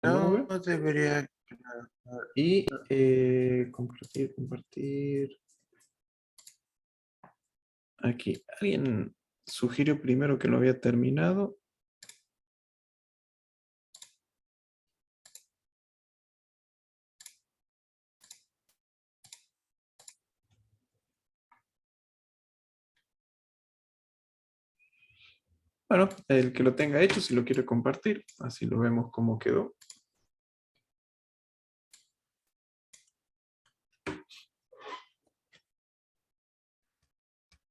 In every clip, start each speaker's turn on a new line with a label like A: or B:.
A: ¿El
B: No,
A: número?
B: debería...
A: Y compartir. Aquí. ¿Alguien sugirió primero que lo había terminado? Bueno, el que lo tenga hecho, si lo quiere compartir, así lo vemos cómo quedó.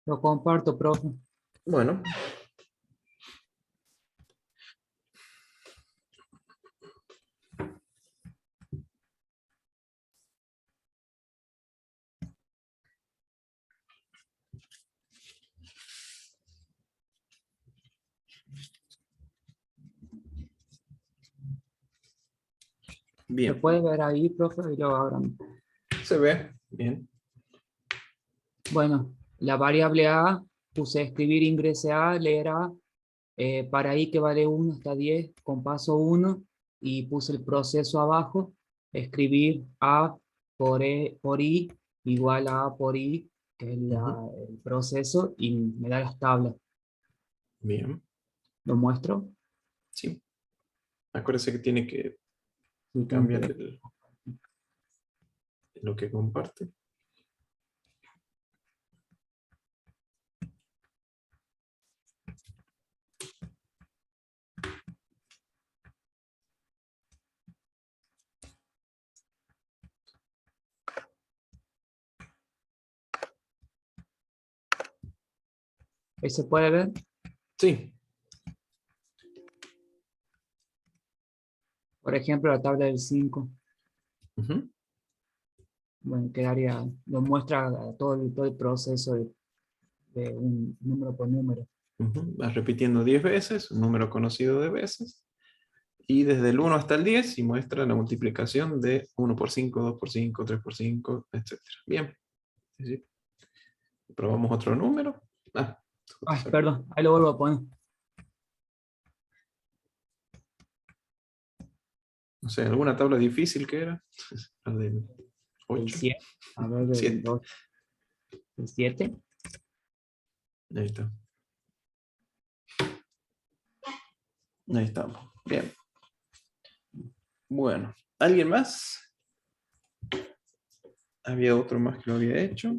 C: Lo comparto, profe.
A: Bueno.
C: ¿Se
A: Bien.
C: puede ver ahí, profe? Y lo abran.
A: Se ve. Bien.
C: Bueno, la variable A, puse escribir, ingrese A, leer A, para I que vale 1 hasta 10, con paso 1, y puse el proceso abajo, escribir A por I, igual a A por I, que es el proceso, y me da las tablas.
A: Bien.
C: ¿Lo muestro?
A: Sí. Acuérdese que tiene que
C: Sí, tengo
A: cambiar
C: que-
A: lo que comparte.
C: ¿Ahí se puede ver?
A: Sí.
C: Por ejemplo, la tabla del 5.
A: Ujú.
C: Bueno, quedaría, lo muestra todo el proceso de un número por número.
A: Vas repitiendo 10 veces, un número conocido de veces. Y desde el 1 hasta el 10 y muestra la multiplicación de 1 por 5, 2 por 5, 3 por 5, etc. Bien. Sí, sí. Probamos otro número. Justo
C: Ay,
A: sacó.
C: perdón, ahí lo vuelvo a poner.
A: No sé, ¿alguna tabla difícil que era? La del
C: El
A: 8,
C: 7, a ver, el
A: 7.
C: 2, el 7.
A: Ahí está. Ahí estamos. Bien. Bueno, ¿alguien más? Había otro más que lo había hecho.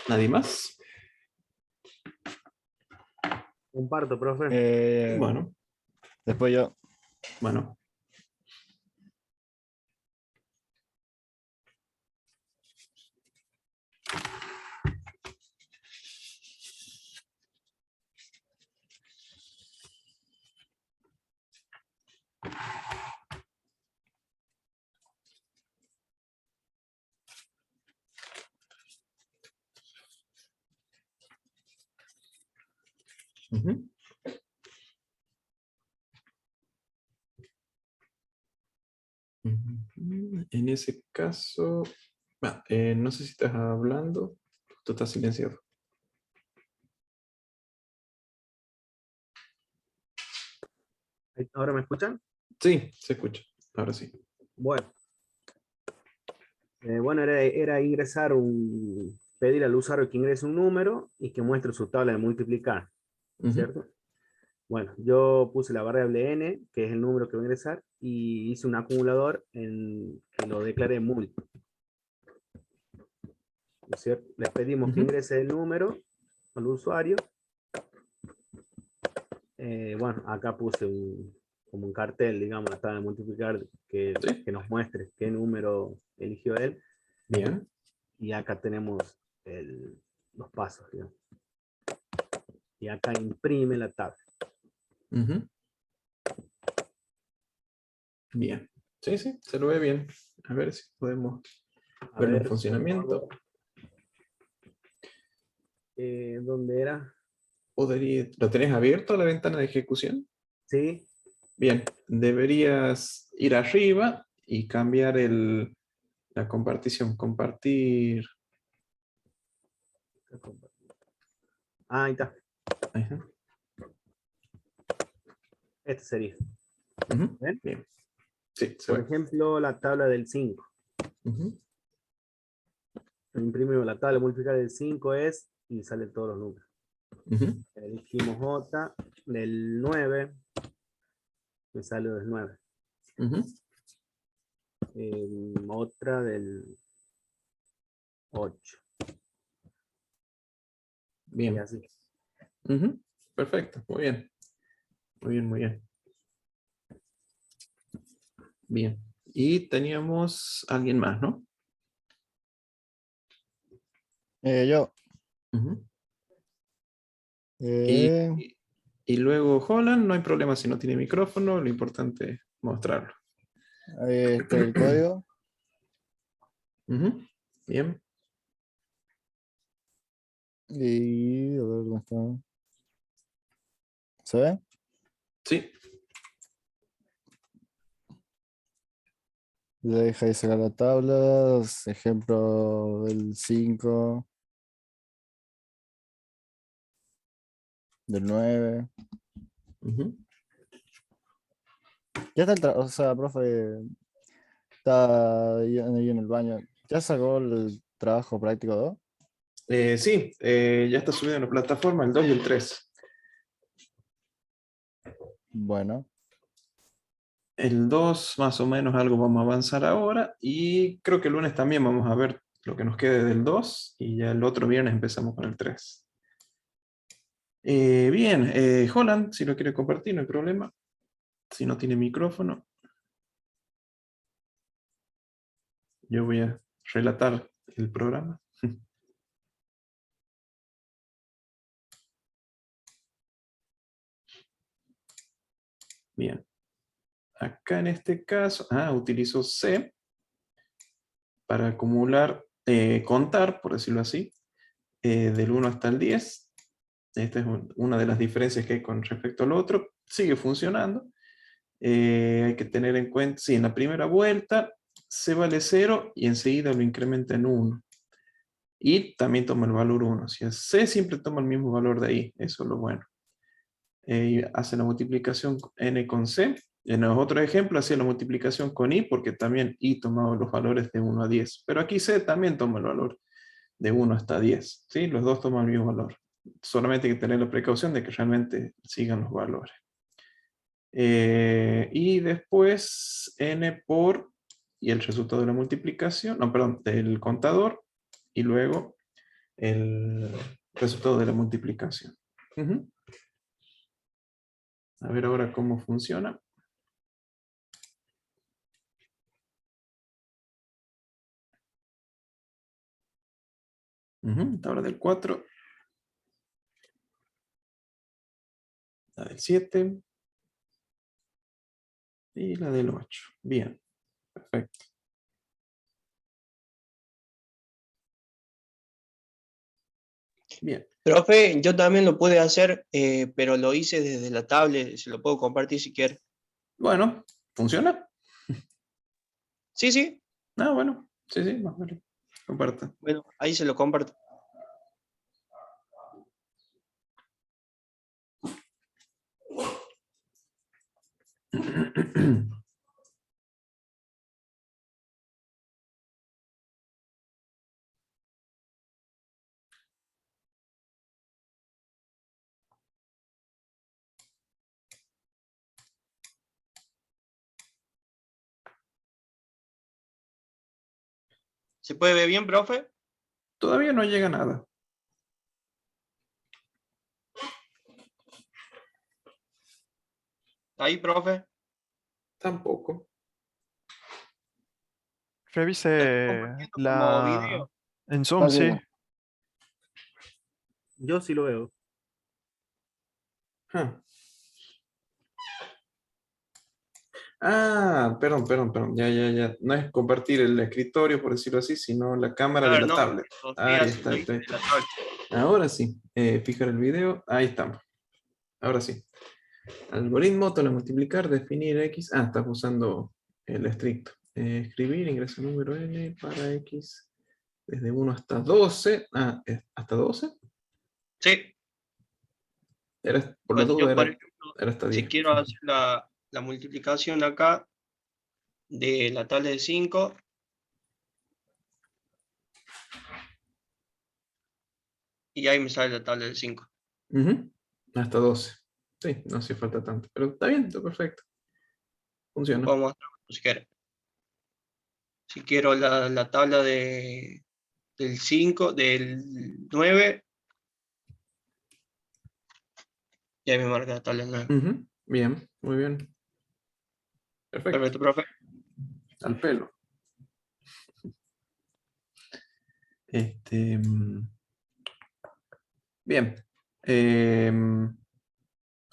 A: ¿Nadie más?
D: Comparto, profe.
A: Bueno,
E: Después yo.
A: bueno. Ujú. En ese caso, no sé si estás hablando, tú estás silenciado.
D: ¿Ahora me escuchan?
A: Sí, se escucha. Ahora sí.
D: Bueno, bueno, era ingresar pedir al usuario que ingrese un número y que muestre su tabla de multiplicar,
A: Ujú.
D: ¿cierto? Bueno, yo puse la variable n, que es el número que voy a ingresar, y hice un acumulador que lo declaré mul, ¿no es cierto? Le pedimos que
A: Ujú.
D: ingrese el número al usuario. Bueno, acá puse como un cartel, digamos, la tabla de multiplicar
A: Sí,
D: que nos muestre qué número eligió él.
A: bien.
D: Y acá tenemos los pasos, digamos. Y acá imprime la tabla.
A: Ujú. Bien. Sí, sí, se lo ve bien. A ver si podemos
D: A
A: verlo en
D: ver,
A: funcionamiento.
D: ¿dónde era?
A: ¿Lo tenés abierto la ventana de ejecución?
D: Sí.
A: Bien, deberías ir arriba y cambiar la compartición. Compartir.
D: Ah, ahí está.
A: Ajá.
D: Este sería.
A: Ujú.
D: ¿Ven?
A: Bien. Sí, se
D: Por
A: ve.
D: ejemplo, la tabla del 5.
A: Ujú.
D: Imprimimos la tabla de multiplicar del 5 es y salen todos los números.
A: Ujú.
D: Elegimos otra del 9, me sale del 9.
A: Ujú.
D: Otra del 8. Y
A: Bien.
D: así.
A: Ujú. Perfecto, muy bien. Muy bien, muy bien. Bien. Y teníamos alguien más, ¿no?
B: Yo.
A: Ujú. Y,
B: Eh,
A: y luego Holland, no hay problema si no tiene micrófono, lo importante es mostrarlo.
B: Ahí está el código.
A: Ujú. Bien.
B: Y a ver dónde está. ¿Se ve?
A: Sí.
B: Le deja de sacar la tabla. Ejemplo del 5, del 9.
A: Ujú.
B: Ya está o sea, profe, está ahí en el baño. ¿Ya sacó el trabajo práctico 2?
A: Sí, ya está subido en la plataforma el 2 y el 3.
B: Bueno,
A: El 2 más o menos algo vamos a avanzar ahora y creo que el lunes también vamos a ver lo que nos quede del 2 y ya el otro viernes empezamos con el 3. Bien, Holland, si lo quiere compartir, no hay problema. Si no tiene micrófono, yo voy a relatar el programa. Bien, acá en este caso, utilizo C para acumular, contar, por decirlo así, del 1 hasta el 10. Esta es una de las diferencias que hay con respecto al otro. Sigue funcionando. Hay que tener en cuenta, sí, en la primera vuelta C vale 0 y enseguida lo incrementa en 1. Y también toma el valor 1. Si es C siempre toma el mismo valor de ahí. Eso es lo bueno. Hace la multiplicación n con C. En los otros ejemplos hacía la multiplicación con I porque también I tomaba los valores de 1 a 10. Pero aquí C también toma el valor de 1 hasta 10. ¿Sí? Los dos toman el mismo valor. Solamente hay que tener la precaución de que realmente sigan los valores. Y después n por, y el resultado de la multiplicación, no, perdón, del contador, y luego el resultado de la multiplicación. Ujú. A ver ahora cómo funciona. Tabla del 4, la del 7 y la del 8. Bien, perfecto. Bien,
E: Profe, yo también lo pude hacer, pero lo hice desde la tablet, se lo puedo compartir si quiere.
A: bueno, ¿funciona?
E: Sí, sí,
A: Bueno, sí, sí, más vale. Comparta.
E: bueno, ahí se lo comparto. ¿Se puede ver bien, profe?
A: Todavía no llega nada.
E: Ahí, profe.
A: Tampoco.
E: Lo estoy
F: Revise
E: compartiendo como video.
F: en Zoom, sí.
B: Página.
D: Yo sí lo veo.
A: Ah. Ah, perdón. Ya. No es compartir el escritorio, por decirlo así, sino la cámara de
E: Claro,
A: la
E: no,
A: tablet.
E: lo estoy
A: Ahí está,
E: haciendo
A: ahí está, ahí
E: desde
A: está.
E: la tablet.
A: Ahora sí. Fijar el video. Ahí estamos. Ahora sí. Algoritmo, tabla multiplicar, definir X. Ah, estás usando el estricto. Escribir, ingreso número N para X desde 1 hasta 12. Ah, ¿hasta 12?
E: Sí,
A: Por la
E: pues
A: duda
E: yo, por
A: era,
E: ejemplo,
A: era hasta
E: si
A: 10.
E: quiero hacer la multiplicación acá de la tabla de 5, y ahí me sale la tabla de 5.
A: Ujú, hasta 12. Sí, no hace falta tanto. Pero está bien, está perfecto. Funciona.
E: Puedo mostrar si quiero. Si quiero la tabla del 5, del 9, y ahí me marca la tabla del 9.
A: Ujú, bien, muy bien. Perfecto.
E: Perfecto, profe.
A: Al pelo. Este, bien.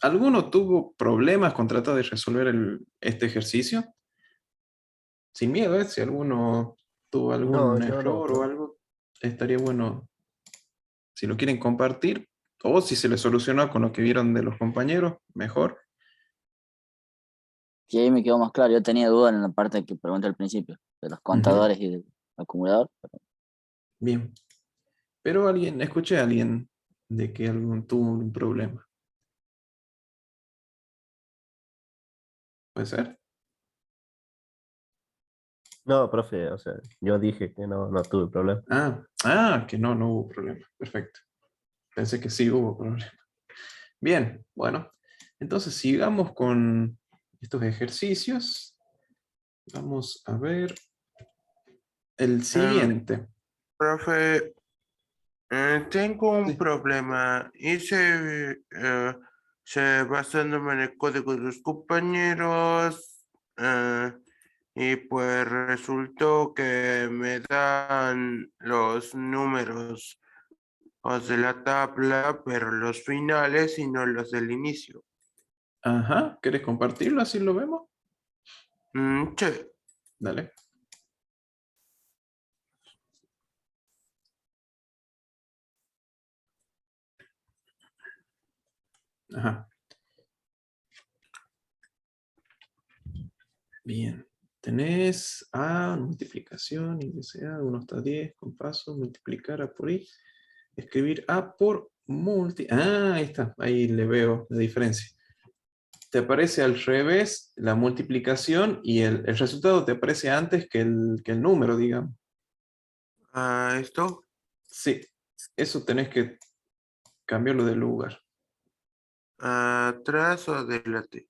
A: ¿Alguno tuvo problemas con tratar de resolver este ejercicio? Sin miedo, ¿eh? Si alguno tuvo
B: No,
A: algún
B: yo no,
A: error o
B: no.
A: algo, estaría bueno si lo quieren compartir o si se les solucionó con lo que vieron de los compañeros, mejor.
F: Y ahí me quedó más claro. Yo tenía dudas en la parte que pregunté al principio, de los
A: Ujú,
F: contadores y del acumulador.
A: bien. Pero escuché a alguien de que algún tuvo un problema. ¿Puede ser?
G: No, profe, o sea, yo dije que no, no tuve problema.
A: Que no hubo problema. Perfecto. Pensé que sí hubo problema. Bien, bueno. Entonces sigamos con estos ejercicios. Vamos a ver el siguiente.
H: Profe, tengo un
A: Sí.
H: problema. Basándome en el código de los compañeros, y pues resultó que me dan los números de la tabla, pero los finales y no los del inicio.
A: Ajá, ¿querés compartirlo? Así lo vemos.
H: Sí.
A: Dale. Ajá. Bien. Tenés A, multiplicación, índice A, 1 hasta 10, con paso, multiplicar A por I, escribir A por multi. Ah, ahí está, ahí le veo la diferencia. Te aparece al revés la multiplicación y el resultado te aparece antes que el número, digamos.
H: ¿Esto?
A: Sí, eso tenés que cambiarlo de lugar.
H: ¿Atrás o adelante?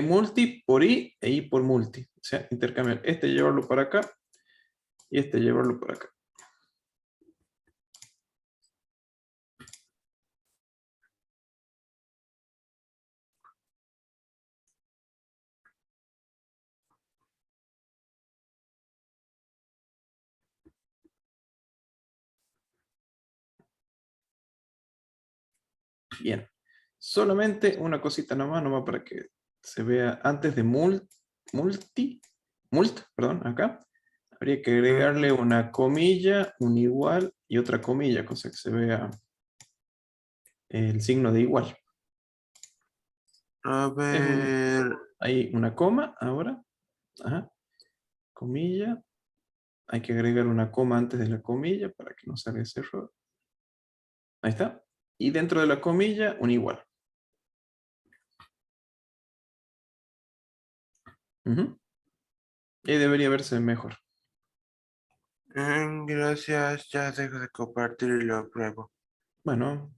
A: Multi por I e I por multi. O sea, intercambiar. Este llevarlo para acá y este llevarlo para acá. Bien. Solamente una cosita nomás para que se vea antes de mult, perdón, acá. Habría que agregarle una comilla, un igual y otra comilla, cosa que se vea el signo de igual.
H: A
A: Es
H: ver.
A: hay una coma ahora. Ajá. Comilla. Hay que agregar una coma antes de la comilla para que no salga ese error. Ahí está. Y dentro de la comilla, un igual. Ujú. Y ahí debería verse mejor.
H: Gracias, ya dejo de compartir y lo pruebo.
A: Bueno.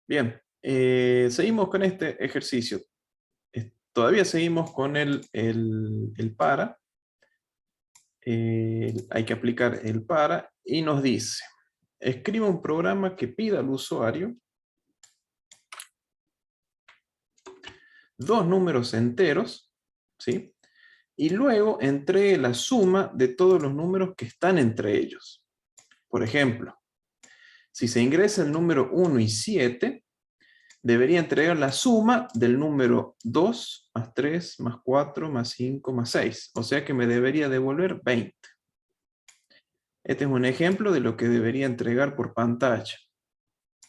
A: Bien. Seguimos con este ejercicio. Todavía seguimos con el para. Hay que aplicar el para y nos dice, escriba un programa que pida al usuario dos números enteros, ¿sí? Y luego entregue la suma de todos los números que están entre ellos. Por ejemplo, si se ingresa el número 1 y 7, debería entregar la suma del número 2 más 3 más 4 más 5 más 6. O sea que me debería devolver 20. Este es un ejemplo de lo que debería entregar por pantalla.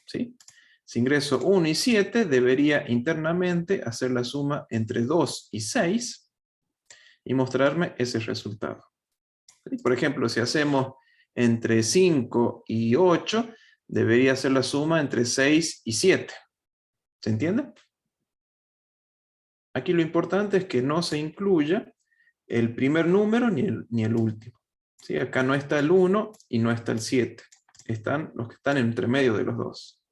A: ¿Sí? Si ingreso 1 y 7, debería internamente hacer la suma entre 2 y 6 y mostrarme ese resultado. ¿Sí? Por ejemplo, si hacemos entre 5 y 8, debería hacer la suma entre 6 y 7. ¿Se entiende? Aquí lo importante es que no se incluya el primer número ni el último. ¿Sí? Acá no está el 1 y no está el 7. Están los que están entre medio de los dos.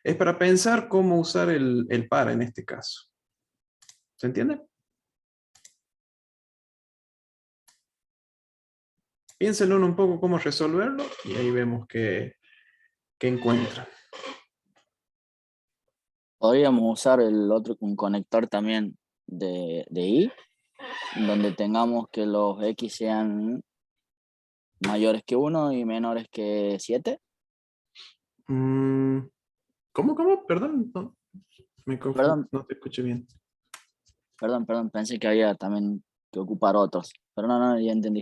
A: Es para pensar cómo usar el para en este caso. ¿Se entiende? Piénsenlo un poco cómo resolverlo y ahí vemos qué encuentran.
F: Podríamos usar el otro, un conector también de I, donde tengamos que los X sean mayores que 1 y menores que 7.
A: ¿Cómo? Perdón, no, me confundí,
F: Perdón.
A: no te escuché bien.
F: Perdón, pensé que había también que ocupar otros. Pero no, ya entendí.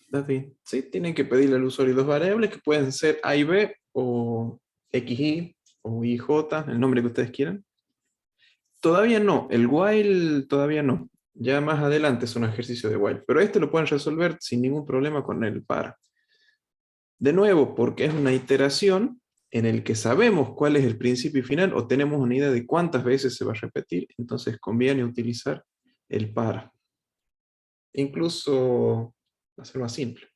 A: Está bien. Sí, tienen que pedirle al usuario dos variables que pueden ser A y B o XY o IJ, el nombre que ustedes quieran. Todavía no, el while todavía no. Ya más adelante es un ejercicio de while. Pero este lo pueden resolver sin ningún problema con el para. De nuevo, porque es una iteración en el que sabemos cuál es el principio y final o tenemos una idea de cuántas veces se va a repetir, entonces conviene utilizar el para. Incluso hacerlo más simple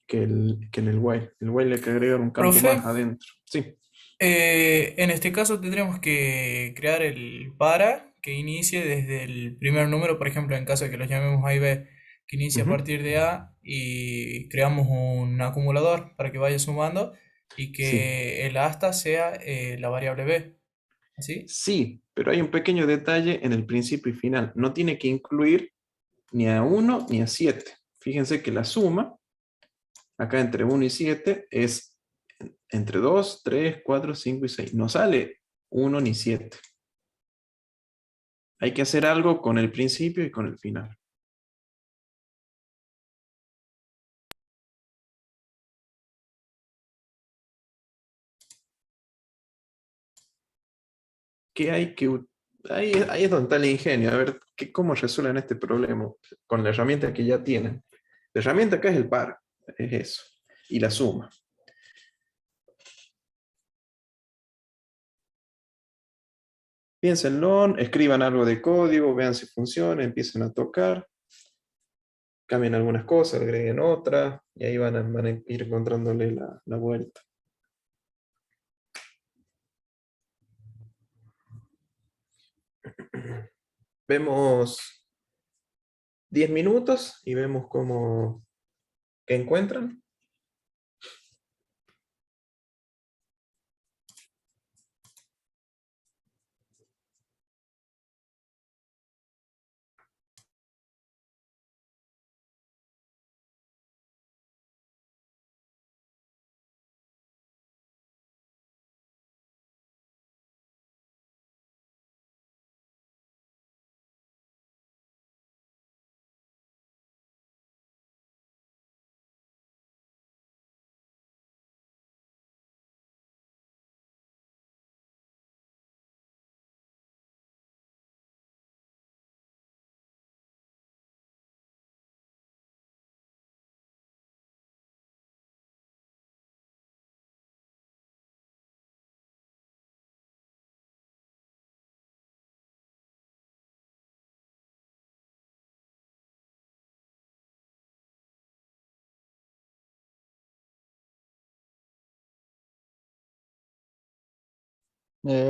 A: que en el while. El while hay que agregar un campo
I: Profe,
A: más adentro. Sí.
I: en este caso tendremos que crear el para que inicie desde el primer número, por ejemplo, en caso de que los llamemos A y B, que inicie a
A: Ujú.
I: partir de A y creamos un acumulador para que vaya sumando y
A: Sí.
I: que el hasta sea la variable B. ¿Así?
A: Sí, pero hay un pequeño detalle en el principio y final. No tiene que incluir ni a 1 ni a 7. Fíjense que la suma, acá entre 1 y 7, es entre 2, 3, 4, 5 y 6. No sale 1 ni 7. Hay que hacer algo con el principio y con el final. ¿Qué hay que ahí es donde está el ingenio, a ver cómo resuelven este problema con la herramienta que ya tienen. La herramienta acá es el par, es eso, y la suma. Piénsenlo, escriban algo de código, vean si funciona, empiecen a tocar, cambien algunas cosas, agreguen otras, y ahí van a ir encontrándole la vuelta. Vemos 10 minutos y vemos qué encuentran.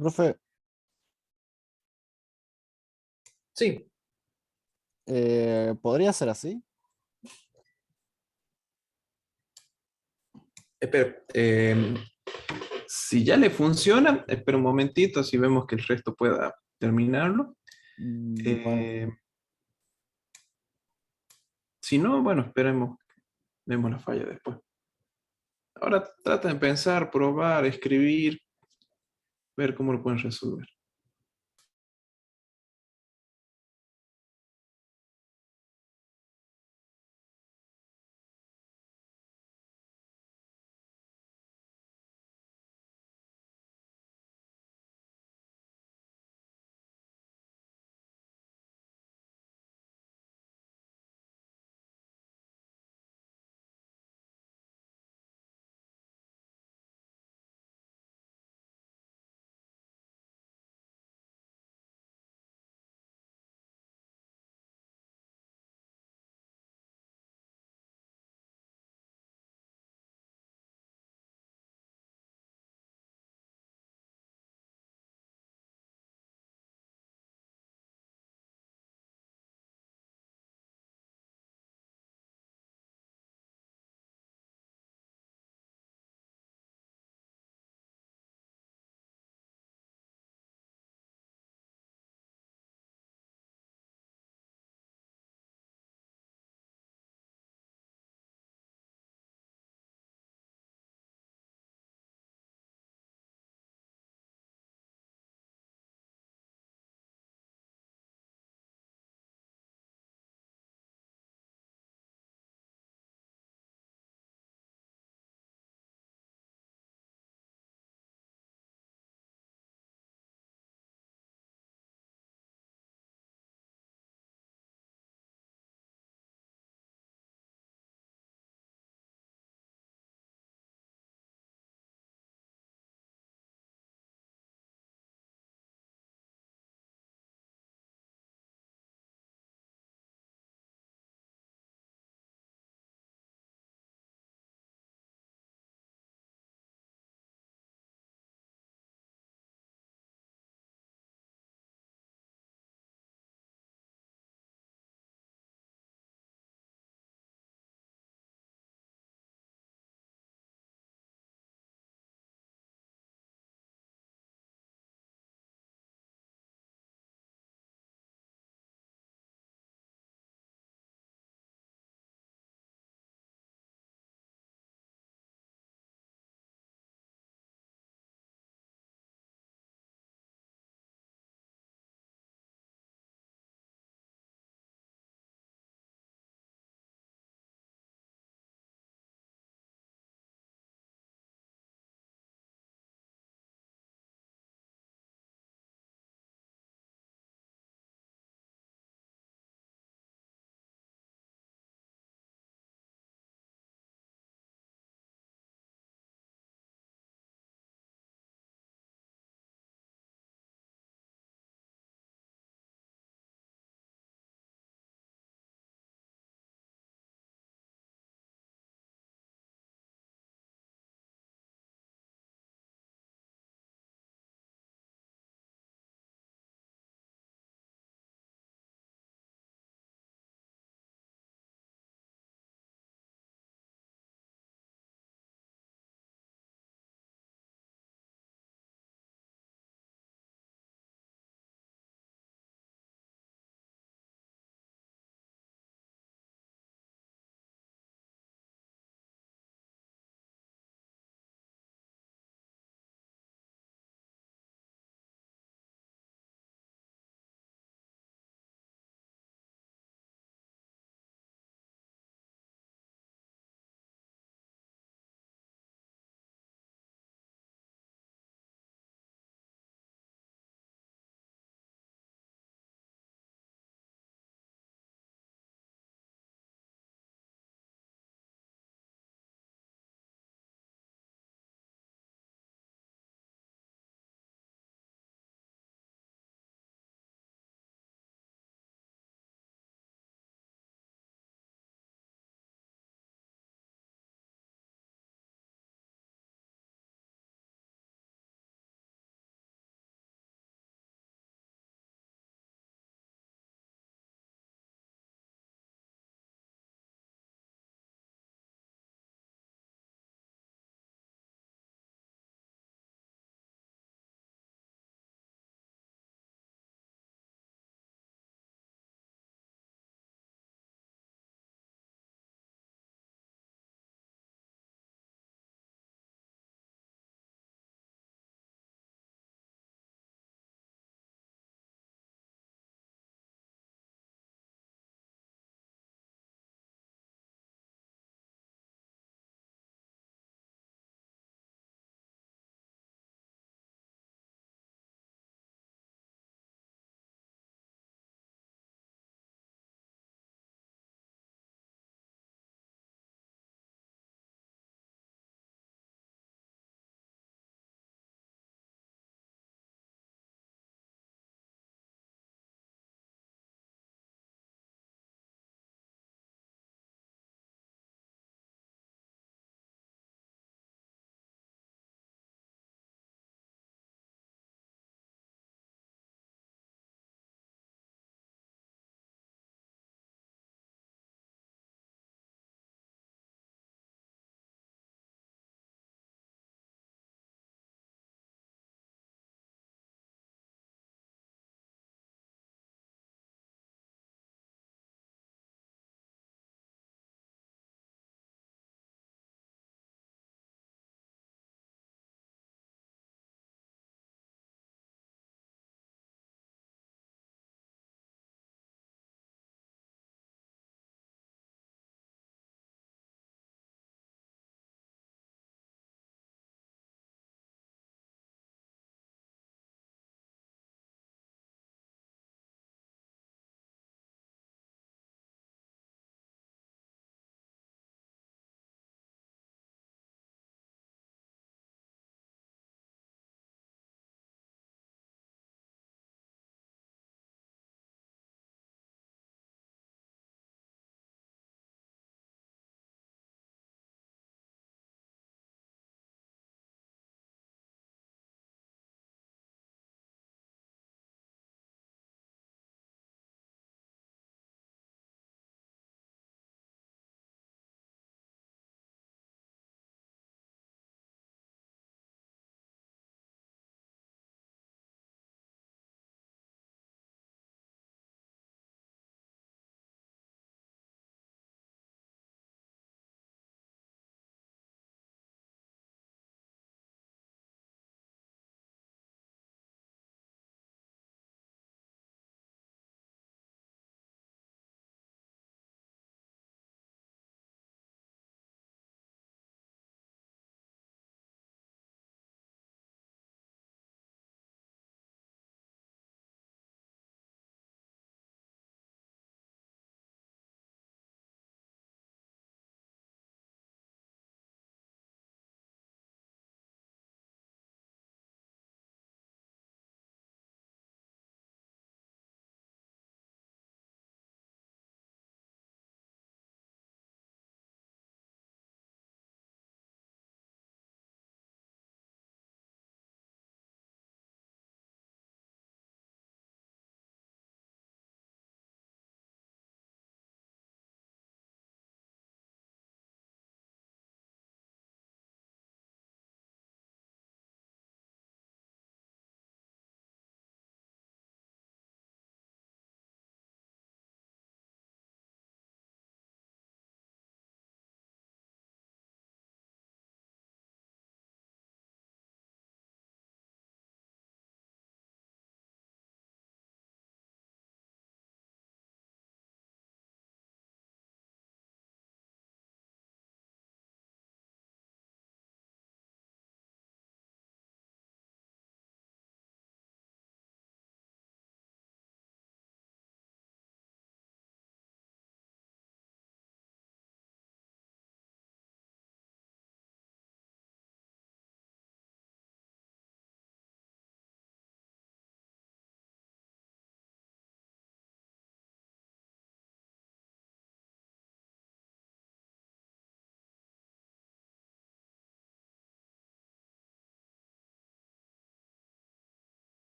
B: Profe,
A: Sí,
B: ¿podría ser así?
A: espera, si ya le funciona, espera un momentito, si vemos que el resto pueda terminarlo.
B: Bueno,
A: Si no, bueno, esperemos Vemos la falla después. Ahora traten de pensar, probar, escribir, ver cómo lo pueden resolver.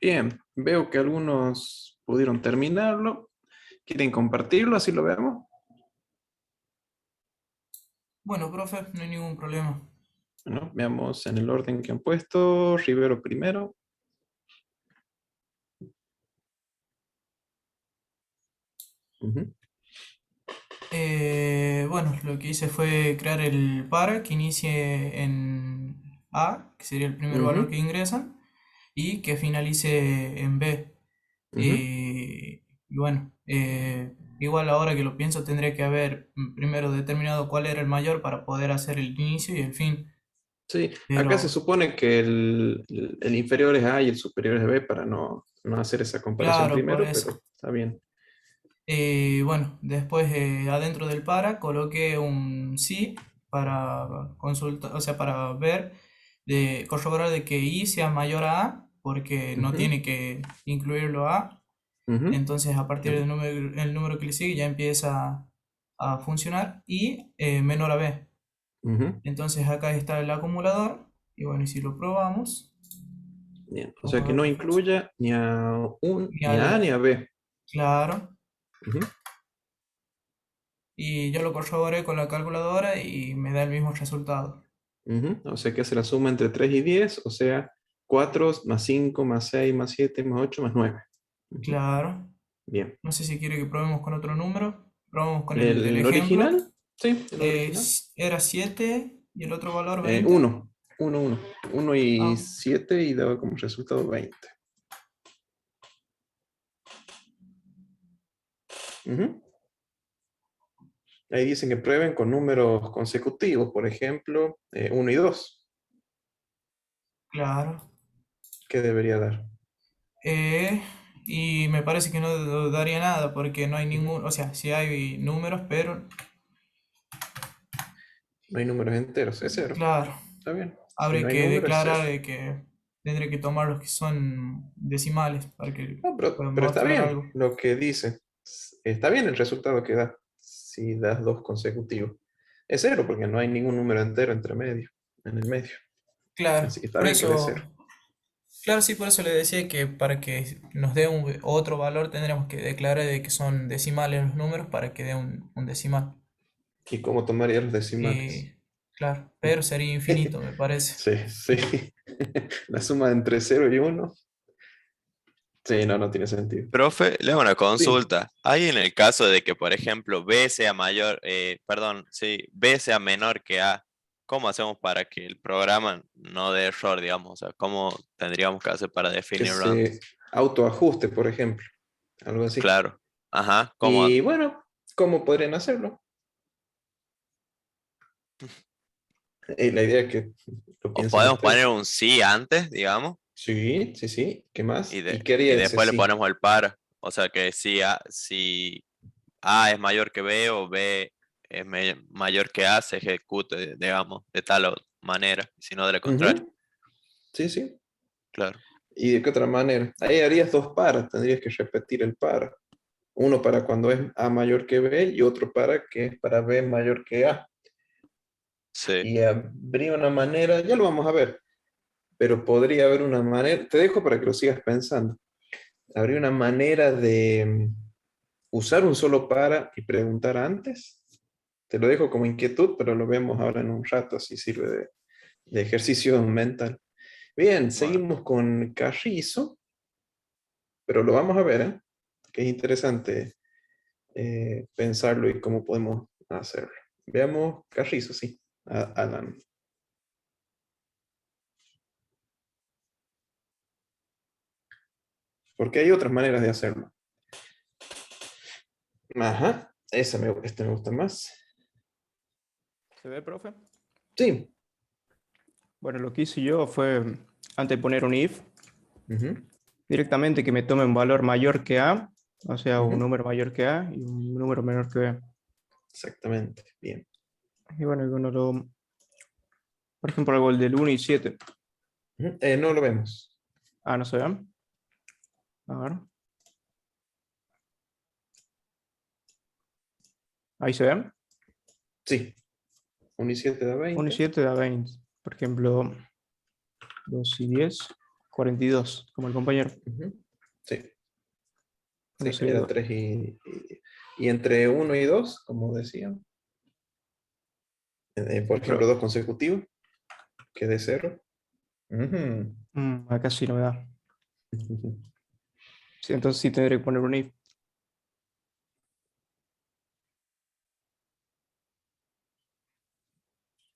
A: Bien, veo que algunos pudieron terminarlo. ¿Quieren compartirlo? Así lo vemos.
I: Bueno, profe, no hay ningún problema.
A: Bueno, veamos en el orden que han puesto. Rivero primero. Ujú.
I: Bueno, lo que hice fue crear el para que inicie en A, que sería el primer valor que
A: Ujú,
I: ingresan, y que finalice en B.
A: ujú.
I: Y bueno, igual ahora que lo pienso, tendría que haber primero determinado cuál era el mayor para poder hacer el inicio y el fin.
A: Sí, acá se
I: Pero
A: supone que el inferior es A y el superior es B para no hacer esa comparación
I: claro, por
A: primero,
I: eso.
A: pero está bien.
I: Bueno, después adentro del para coloqué un sí para consultar, o sea, para ver, corroborar de que i sea mayor a a, porque no
A: Ujú,
I: tiene que incluirlo a.
A: ujú,
I: Entonces, a partir del número, el número que le sigue ya empieza a funcionar y menor a b.
A: ujú.
I: Entonces, acá está el acumulador. Y bueno, y si lo probamos,
A: Bien, o
I: vamos
A: sea
I: a
A: que
I: ver
A: no
I: que funciona.
A: incluya
I: Ni
A: ni a A
I: al,
A: ni a B.
I: claro.
A: Ujú,
I: Y yo lo corroboré con la calculadora y me da el mismo resultado.
A: ujú. O sea que hace la suma entre 3 y 10, o sea, 4 más 5 más 6 más 7 más 8 más 9. Ujú.
I: Claro.
A: Bien.
I: No sé si quiere que probemos con otro número. Probamos con el
A: ¿El
I: ejemplo.
A: original? Sí, el original.
I: Era 7 y el otro valor 20.
A: 1, 1, 1. 1 y
I: Ah,
A: 7 y daba como resultado 20. Ujú. Ahí dicen que prueben con números consecutivos, por ejemplo, 1 y 2.
I: claro.
A: ¿Qué debería dar?
I: Eh, y me parece que no daría nada porque no hay
A: Ujú.
I: ningún, o sea, sí hay números, pero
A: No hay números enteros, es 0.
I: claro,
A: Está bien. Si no
I: habría
A: hay
I: que
A: número, es 0.
I: declarar de que tendré que tomar los que son decimales para que
A: No,
I: pueda
A: pero está
I: mostrar
A: bien
I: algo.
A: lo que dice. Está bien el resultado que da si das 2 consecutivos. Es 0 porque no hay ningún número entero entre medio, en el medio.
I: Claro,
A: Así que está
I: por
A: bien que dé
I: eso,
A: 0.
I: claro, sí, por eso le decía que para que nos dé otro valor tendremos que declarar de que son decimales los números para que dé un decimal.
A: ¿Y cómo tomaría los decimales?
I: Y claro, pero sería infinito, me parece.
A: Sí, sí. La suma entre 0 y 1. Sí, no tiene sentido.
J: Profe, le hago una
A: Sí.
J: consulta. ¿Hay en el caso de que, por ejemplo, B sea mayor, perdón, sí, B sea menor que A? ¿Cómo hacemos para que el programa no dé error, digamos? O sea, ¿cómo tendríamos que hacer para
A: Que
J: definirlo
A: se
J: antes?
A: autoajuste, por ejemplo. Algo así.
J: Claro. Ajá, ¿cómo?
A: Y bueno, ¿cómo podrían hacerlo? La idea es que lo
J: O
A: piensen
J: podemos poner
A: ustedes.
J: un sí antes, digamos,
A: Sí, sí, sí. ¿Qué
J: y,
A: más?
J: de,
A: ¿Y qué
J: y
A: haría ese
J: después le
A: sí?
J: ponemos el para. O sea que si A es mayor que B o B es mayor que A, se ejecute, digamos, de tal manera, si no de lo contrario.
A: Ujú. Sí, sí.
J: Claro.
A: ¿Y de qué otra manera? Ahí harías dos paras, tendrías que repetir el para. Uno para cuando es A mayor que B y otro para que es para B mayor que A.
J: Sí.
A: Y habría una manera, ya lo vamos a ver, pero podría haber una manera, te dejo para que lo sigas pensando. Habría una manera de usar un solo para y preguntar antes. Te lo dejo como inquietud, pero lo vemos ahora en un rato, así sirve de ejercicio mental. Bien,
J: Bueno.
A: seguimos con Carrizo, pero lo vamos a ver, ¿eh? Que es interesante pensarlo y cómo podemos hacerlo. Veamos Carrizo, sí. Alan. Porque hay otras maneras de hacerlo. Ajá, este me gusta más.
K: ¿Se ve, profe?
A: Sí.
K: Bueno, lo que hice yo fue, antes de poner un if,
A: Ujú,
K: directamente que me tome un valor mayor que A, o sea, un
A: ujú.
K: número mayor que A y un número menor que B.
A: Exactamente, bien.
K: Y bueno, por ejemplo, algo el del 1 y 7.
A: Ujú, no lo vemos.
K: Ah, no se ven. A ver. Ahí se ven.
A: Sí. 1 y 7 da
K: 1 y
A: 20.
K: 7 da 20. Por ejemplo, 2 y 10. 42, como el compañero.
A: Sí. Sí,
K: Bueno, sería
A: era
K: dos.
A: 3 y entre 1 y 2, como decían. Por ejemplo, 2 consecutivos, que de 0.
K: Acá sí no me da. Sí, entonces sí tendré que poner un if.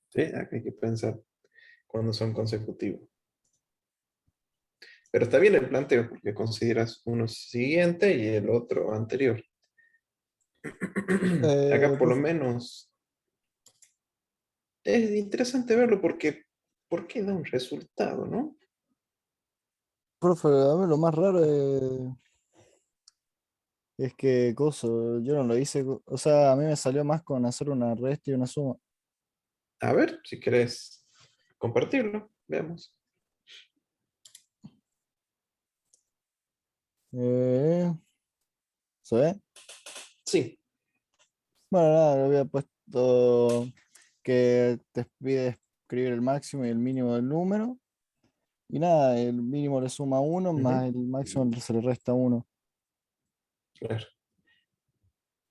A: Sí, acá hay que pensar cuando son consecutivos. Pero está bien el planteo, porque consideras uno siguiente y el otro anterior. Acá por lo
B: Profe,
A: menos es interesante verlo porque ¿por qué da un resultado, no?
B: profe, a mí lo más raro es que coso, yo no lo hice, o sea, a mí me salió más con hacer una resta y una suma.
A: A ver, si querés compartirlo, veamos.
B: ¿Se ve?
A: Sí.
B: Bueno, nada, le había puesto que te pide escribir el máximo y el mínimo del número. Y nada, el mínimo le suma 1, más el máximo se le resta 1.
A: Claro.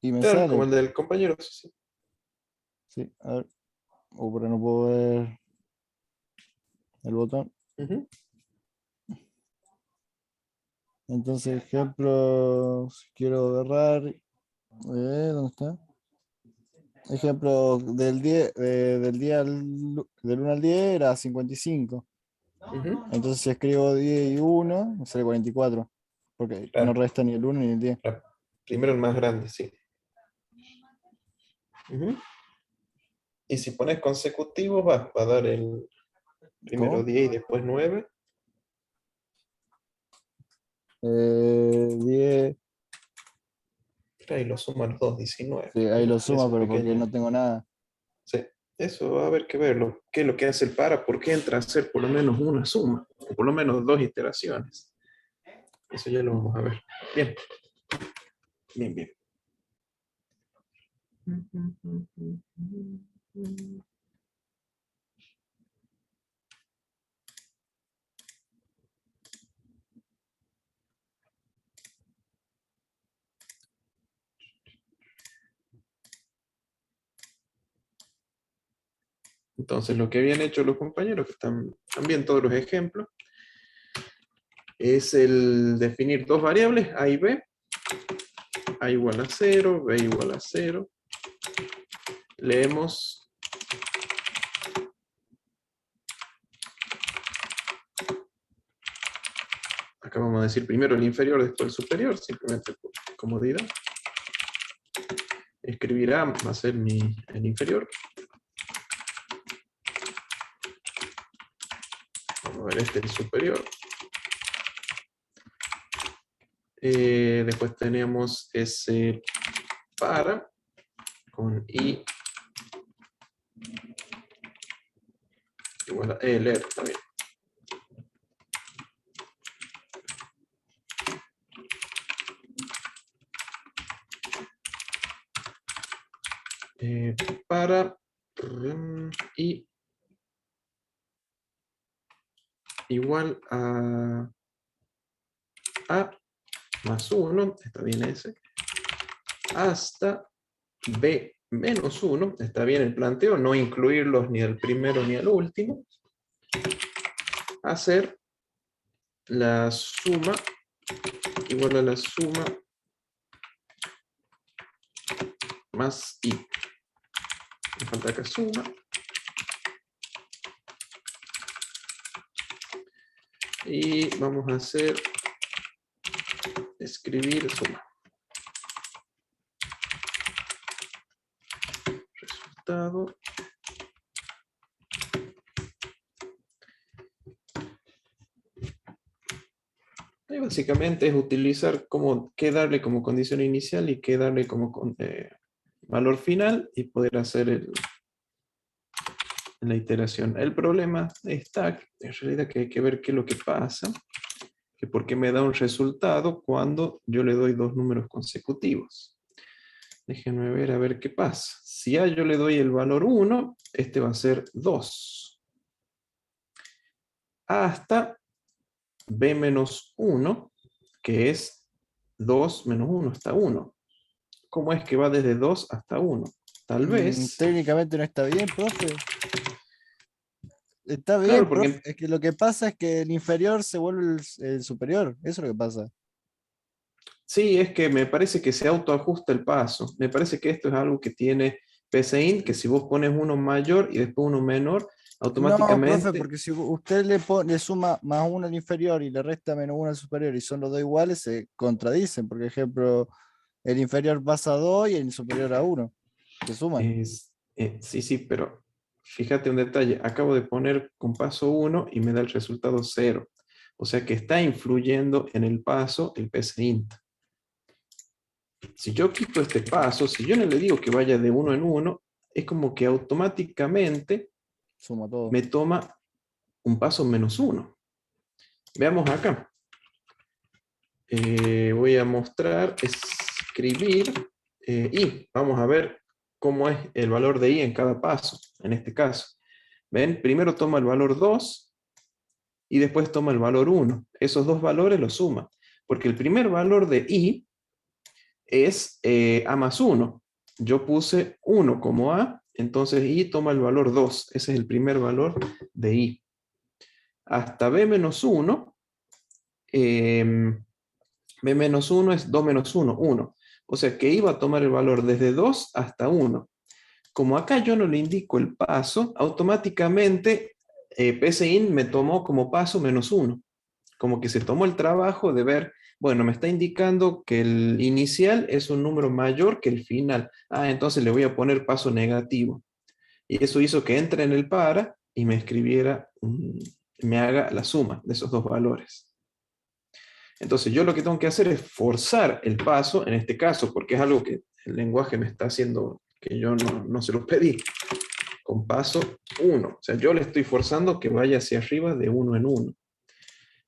B: Y me
A: Claro, como
B: sale.
A: el del compañero. Sí.
B: Sí, a ver. Pero no puedo ver el botón. Entonces, ejemplo, si quiero agarrar. ¿Dónde está? Ejemplo, del del 1 al 10 era 55. Entonces, si escribo 10 y 1, me sale 44. Porque no
A: Claro.
B: resta ni el 1 ni el 10.
A: Primero el más grande, sí. Y si pones consecutivos, va a dar el primero
B: ¿Cómo?
A: 10 y después 9.
B: 10.
A: Ahí lo suman los dos, 19.
B: Sí, ahí lo suma,
A: Esos
B: pero porque
A: pequeños.
B: no tengo nada.
A: Sí, eso va a haber que verlo. ¿Qué es lo que hace el para? ¿Por qué entra a hacer por lo menos una suma? O por lo menos 2 iteraciones. Eso ya lo vamos a ver. Bien. Bien, bien. Entonces, lo que habían hecho los compañeros, que están también todos los ejemplos, es el definir dos variables, A y B. A igual a 0, B igual a 0. Leemos acá vamos a decir primero el inferior, después el superior, simplemente por comodidad. Escribir A va a ser el inferior. Vamos a ver, este es el superior. Después tenemos ese para con I igual a leer también. Para I igual a más 1, está bien ese, hasta B menos 1, está bien el planteo, no incluirlos ni al primero ni al último, hacer la suma igual a la suma más I. Me falta acá suma. Y vamos a hacer escribir suma. Resultado. Y básicamente es utilizar qué darle como condición inicial y qué darle como valor final y poder hacer la iteración. El problema está en realidad que hay que ver qué es lo que pasa, que por qué me da un resultado cuando yo le doy dos números consecutivos. Déjenme ver a ver qué pasa. Si a yo le doy el valor 1, este va a ser 2. Hasta b menos 1, que es 2 menos 1 hasta 1. ¿Cómo es que va desde 2 hasta 1? Tal vez...
B: Técnicamente no está bien, profe. Está bien,
A: Claro, porque...
B: profe. Es que lo que pasa es que el inferior se vuelve el superior. Eso es lo que pasa.
A: Sí, es que me parece que se autoajusta el paso. Me parece que esto es algo que tiene PSIN, que si vos pones uno mayor y después uno menor,
B: No,
A: automáticamente...
B: profe, porque si usted le suma más 1 al inferior y le resta menos 1 al superior y son los dos iguales, se contradicen. Por ejemplo, el inferior pasa a 2 y el superior a 1. Se suman.
A: Sí, sí, pero fíjate un detalle. Acabo de poner con paso 1 y me da el resultado 0. O sea que está influyendo en el paso el PSINT. Si yo quito este paso, si yo no le digo que vaya de 1 en 1, es como que automáticamente
B: Suma todo.
A: me toma un paso menos 1. Veamos acá. Voy a mostrar, escribir i. Vamos a ver cómo es el valor de i en cada paso, en este caso. ¿Ven? Primero toma el valor 2 y después toma el valor 1. Esos dos valores los suma, porque el primer valor de i es a más 1. Yo puse 1 como a, entonces i toma el valor 2. Ese es el primer valor de i. Hasta b menos 1, b menos 1 es 2 menos 1, 1. O sea que i va a tomar el valor desde 2 hasta 1. Como acá yo no le indico el paso, automáticamente PSIN me tomó como paso menos 1. Como que se tomó el trabajo de ver, bueno, me está indicando que el inicial es un número mayor que el final. Ah, entonces le voy a poner paso negativo. Y eso hizo que entre en el para y me escribiera, me haga la suma de esos dos valores. Entonces yo lo que tengo que hacer es forzar el paso, en este caso, porque es algo que el lenguaje me está haciendo que yo no se lo pedí, con paso 1. O sea, yo le estoy forzando que vaya hacia arriba de 1 en 1.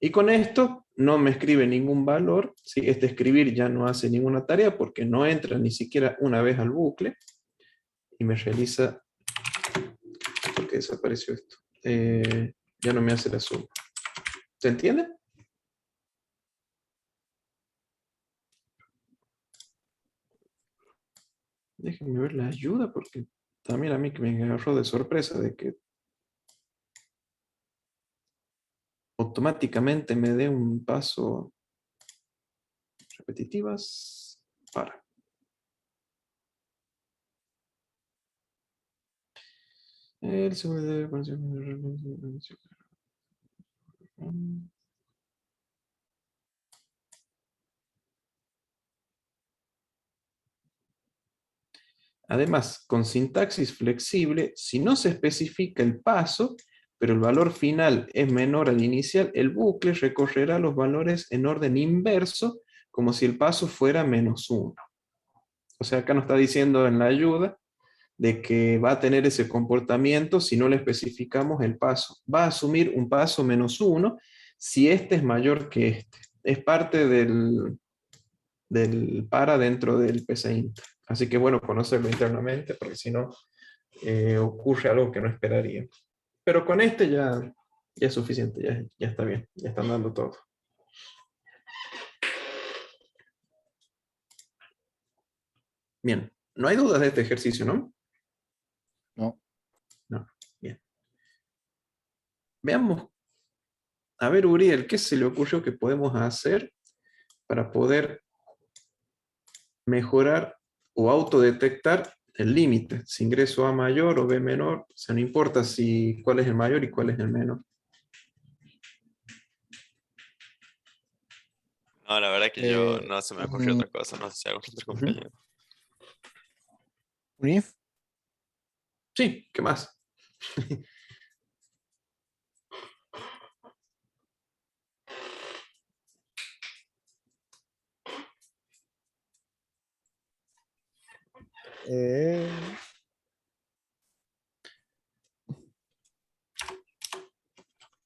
A: Y con esto no me escribe ningún valor, ¿sí? Este escribir ya no hace ninguna tarea porque no entra ni siquiera una vez al bucle y me realiza, porque desapareció esto, ya no me hace la suma. ¿Se entiende? Déjenme ver la ayuda porque también a mí que me agarró de sorpresa de que automáticamente me dé un paso repetitivas para. El segundo de Además, con sintaxis flexible, si no se especifica el paso, pero el valor final es menor al inicial, el bucle recorrerá los valores en orden inverso, como si el paso fuera menos 1. O sea, acá nos está diciendo en la ayuda de que va a tener ese comportamiento si no le especificamos el paso. Va a asumir un paso menos 1 si este es mayor que este. Es parte del para dentro del PSINT. Así que bueno, conocerlo internamente, porque si no, ocurre algo que no esperaría. Pero con este ya es suficiente, ya está bien, ya están dando todo. Bien, no hay dudas de este ejercicio, ¿no?
B: No.
A: No, bien. Veamos, a ver, Uriel, ¿qué se le ocurrió que podemos hacer para poder mejorar o autodetectar el límite? Si ingreso A mayor o B menor, o sea, no importa cuál es el mayor y cuál es el menor.
J: No, la verdad que yo no se me ocurrió otra cosa, no sé si algún otro compañero.
B: ¿Un if?
A: Sí, ¿qué más?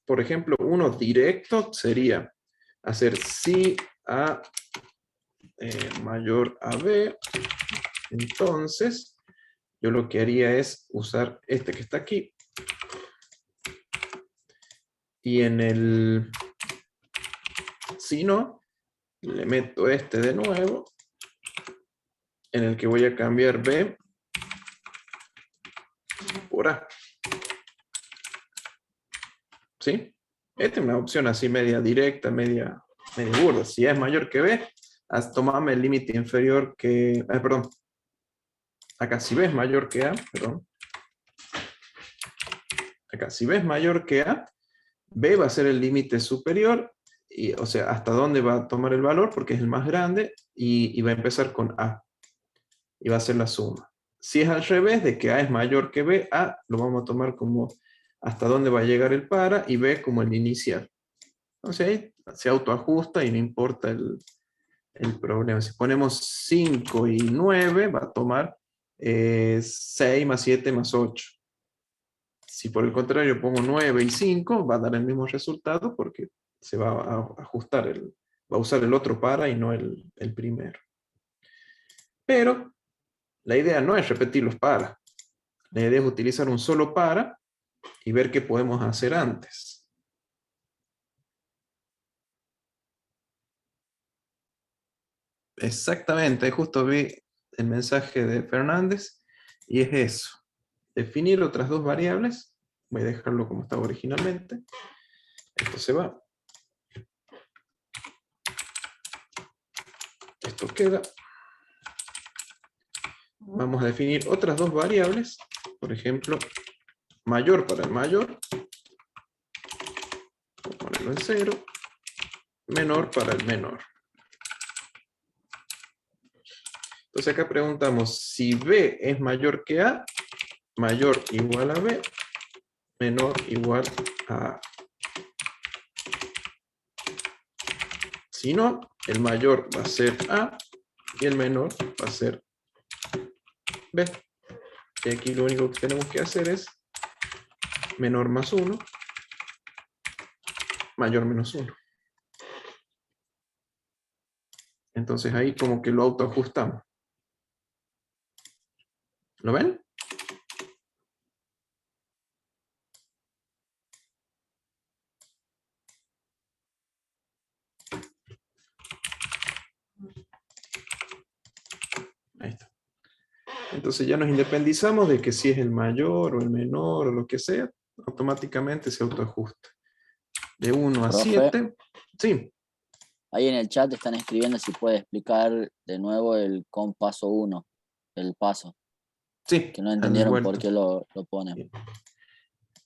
A: Por ejemplo, uno directo sería hacer si A mayor a B. Entonces, yo lo que haría es usar este que está aquí. Y en el Si no, le meto este de nuevo, en el que voy a cambiar B por A. ¿Sí? Esta es una opción así media directa, media burda. Si A es mayor que B, tomame el límite inferior que... perdón. Acá, si B es mayor que A, perdón. Acá, si B es mayor que A, B va a ser el límite superior, y, o sea, hasta dónde va a tomar el valor, porque es el más grande, y va a empezar con A. Y va a ser la suma. Si es al revés, de que A es mayor que B, A lo vamos a tomar como hasta dónde va a llegar el para, y B como el inicial. Entonces ahí se autoajusta y no importa el problema. Si ponemos 5 y 9, va a tomar 6 más 7 más 8. Si por el contrario pongo 9 y 5, va a dar el mismo resultado porque se va a ajustar, va a usar el otro para y no el primero. Pero la idea no es repetir los para. La idea es utilizar un solo para y ver qué podemos hacer antes. Exactamente, justo vi el mensaje de Fernández y es eso. Definir otras dos variables. Voy a dejarlo como estaba originalmente. Esto se va. Esto queda. Vamos a definir otras dos variables. Por ejemplo, mayor para el mayor. Voy a ponerlo en 0. Menor para el menor. Entonces acá preguntamos si B es mayor que A, mayor igual a B, menor igual a A. Si no, el mayor va a ser A y el menor va a ser B. Y aquí lo único que tenemos que hacer es menor más 1, mayor menos 1. Entonces ahí como que lo autoajustamos. ¿Lo ven? Ahí está. Entonces ya nos independizamos de que si es el mayor o el menor o lo que sea, automáticamente se autoajusta. De 1 a
F: Profe.
A: 7. Sí.
F: Ahí en el chat están escribiendo si puede explicar de nuevo el con paso 1, el paso.
A: Sí.
F: Que no entendieron por qué lo ponen.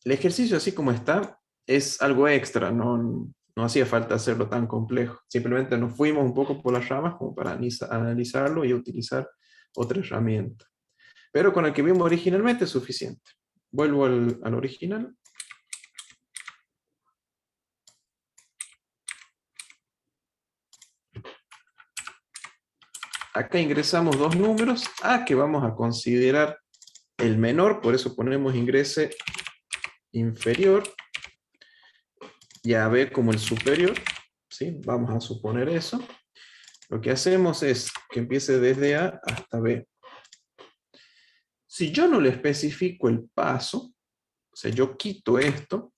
A: El ejercicio así como está es algo extra, no hacía falta hacerlo tan complejo. Simplemente nos fuimos un poco por las ramas como para analizarlo y utilizar otra herramienta. Pero con el que vimos originalmente es suficiente. Vuelvo al original. Acá ingresamos dos números, A que vamos a considerar el menor, por eso ponemos ingrese inferior, y a B como el superior, ¿sí? Vamos a suponer eso. Lo que hacemos es que empiece desde A hasta B. Si yo no le especifico el paso, o sea, yo quito esto,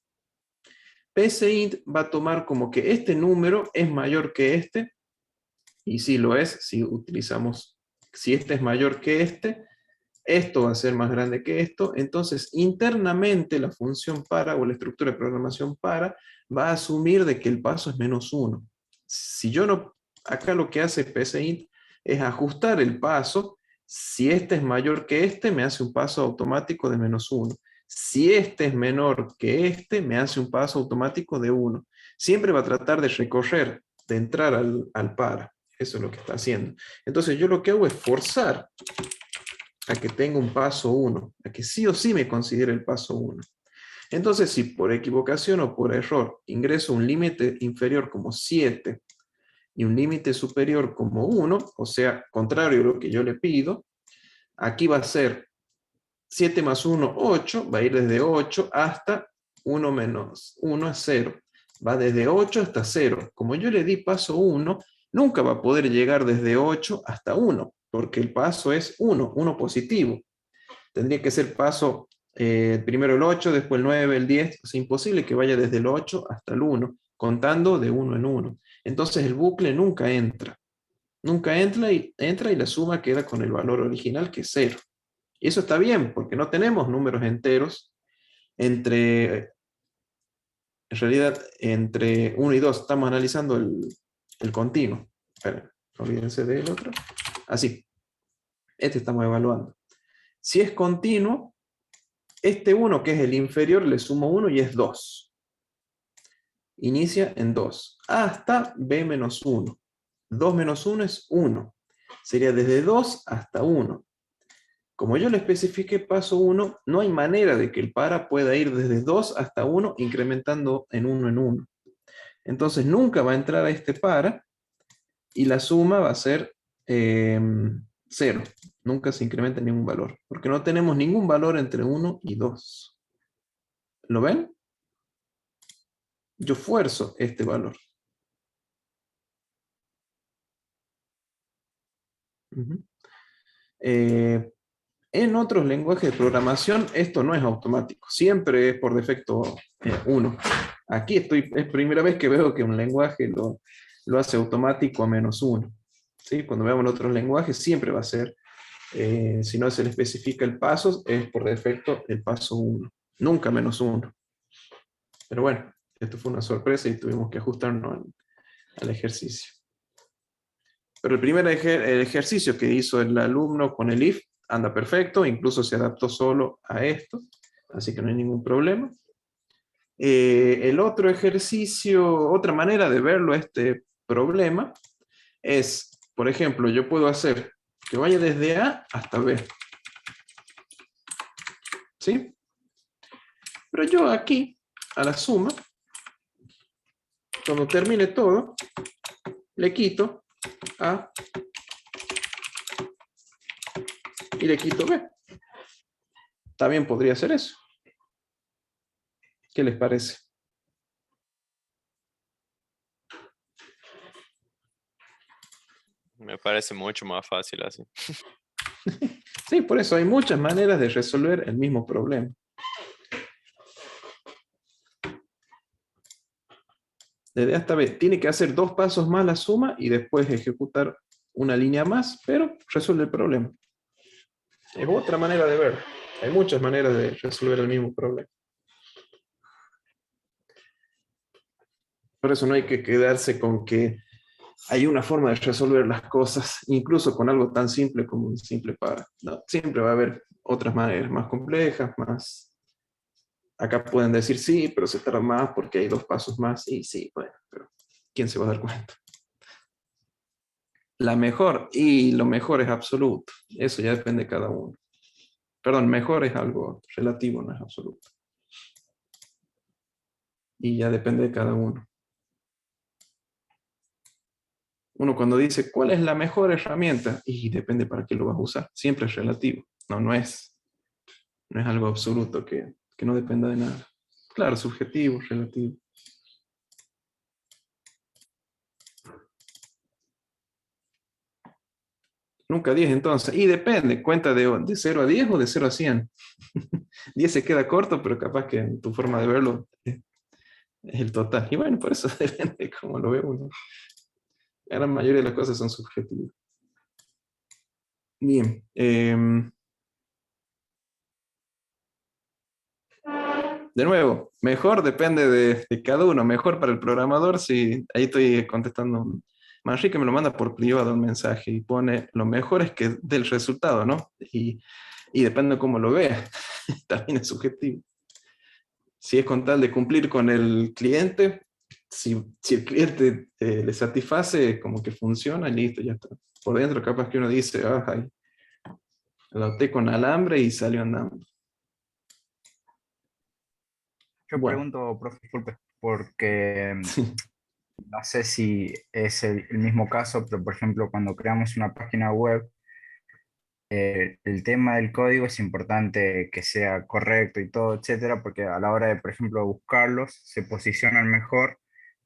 A: PSINT va a tomar como que este número es mayor que este, y si lo es, si este es mayor que este, esto va a ser más grande que esto, entonces internamente la función para, o la estructura de programación para, va a asumir de que el paso es menos 1. Si yo no, acá lo que hace PSINT es ajustar el paso. Si este es mayor que este, me hace un paso automático de menos 1. Si este es menor que este, me hace un paso automático de 1. Siempre va a tratar de recorrer, de entrar al para. Eso es lo que está haciendo. Entonces yo lo que hago es forzar a que tenga un paso 1, a que sí o sí me considere el paso 1. Entonces, si por equivocación o por error ingreso un límite inferior como 7 y un límite superior como 1, o sea, contrario a lo que yo le pido, aquí va a ser 7 más 1, 8, va a ir desde 8 hasta 1 menos 1 es 0. Va desde 8 hasta 0. Como yo le di paso 1, nunca va a poder llegar desde 8 hasta 1, porque el paso es 1 positivo. Tendría que ser paso primero el 8, después el 9, el 10. Es imposible que vaya desde el 8 hasta el 1, contando de 1 en 1. entonces el bucle nunca entra. Nunca entra y la suma queda con el valor original, que es 0. Y eso está bien, porque no tenemos números enteros en realidad, entre 1 y 2. Estamos analizando el continuo. Esperen, olvídense del otro. Así. Este estamos evaluando. Si es continuo, este 1, que es el inferior, le sumo 1 y es 2. Inicia en 2. Hasta b menos 1. 2 menos 1 es 1. Sería desde 2 hasta 1. Como yo le especifiqué paso 1, no hay manera de que el para pueda ir desde 2 hasta 1, incrementando en 1 en 1. Entonces nunca va a entrar a este para, y la suma va a ser 0. Nunca se incrementa ningún valor, porque no tenemos ningún valor entre 1 y 2. ¿Lo ven? Yo fuerzo este valor. En otros lenguajes de programación esto no es automático, siempre es por defecto 1. Aquí es primera vez que veo que un lenguaje lo hace automático a menos 1. ¿Sí? Cuando veamos en otros lenguajes siempre va a ser, si no se le especifica el paso, es por defecto el paso 1, nunca menos 1. Pero bueno, esto fue una sorpresa y tuvimos que ajustarnos al ejercicio. Pero el primer el ejercicio que hizo el alumno con el if anda perfecto, incluso se adaptó solo a esto, así que no hay ningún problema. El otro ejercicio, otra manera de verlo este problema, es, por ejemplo, yo puedo hacer que vaya desde A hasta B. ¿Sí? Pero yo aquí, a la suma, cuando termine todo, le quito A y le quito B. También podría hacer eso. ¿Qué les parece?
J: Me parece mucho más fácil así.
A: Sí, por eso hay muchas maneras de resolver el mismo problema. Desde A hasta B. Tiene que hacer 2 pasos más la suma y después ejecutar una línea más, pero resuelve el problema. Es otra manera de verlo. Hay muchas maneras de resolver el mismo problema. Por eso no hay que quedarse con que hay una forma de resolver las cosas, incluso con algo tan simple como un simple para. No, siempre va a haber otras maneras, más complejas, más... Acá pueden decir sí, pero se tarda más porque hay 2 pasos más. Y sí, bueno, pero ¿quién se va a dar cuenta? La mejor, y lo mejor es absoluto. Eso ya depende de cada uno. Perdón, mejor es algo relativo, no es absoluto. Y ya depende de cada uno. Uno cuando dice, ¿cuál es la mejor herramienta? Y depende para qué lo vas a usar. Siempre es relativo. No es algo absoluto que no dependa de nada. Claro, subjetivo, relativo. Nunca 10 entonces. Y depende, cuenta de 0 a 10 o de 0 a 100. 10 se queda corto, pero capaz que en tu forma de verlo es el total. Y bueno, por eso depende de cómo lo ve uno. La gran mayoría de las cosas son subjetivas. Bien. De nuevo, mejor depende de cada uno. Mejor para el programador, si ahí estoy contestando. Manrique me lo manda por privado un mensaje y pone, lo mejor es que dé el resultado, ¿no? Y depende de cómo lo vea. También es subjetivo. Si es con tal de cumplir con el cliente, si el cliente le satisface, como que funciona, listo, ya está. Por dentro capaz que uno dice, ay, lo até con alambre y salió andando.
L: Yo
A: Bueno.
L: pregunto, profe, disculpe, porque no sé si es el mismo caso, pero por ejemplo, cuando creamos una página web, el tema del código es importante que sea correcto y todo, etcétera, porque a la hora de, por ejemplo, buscarlos, se posicionan mejor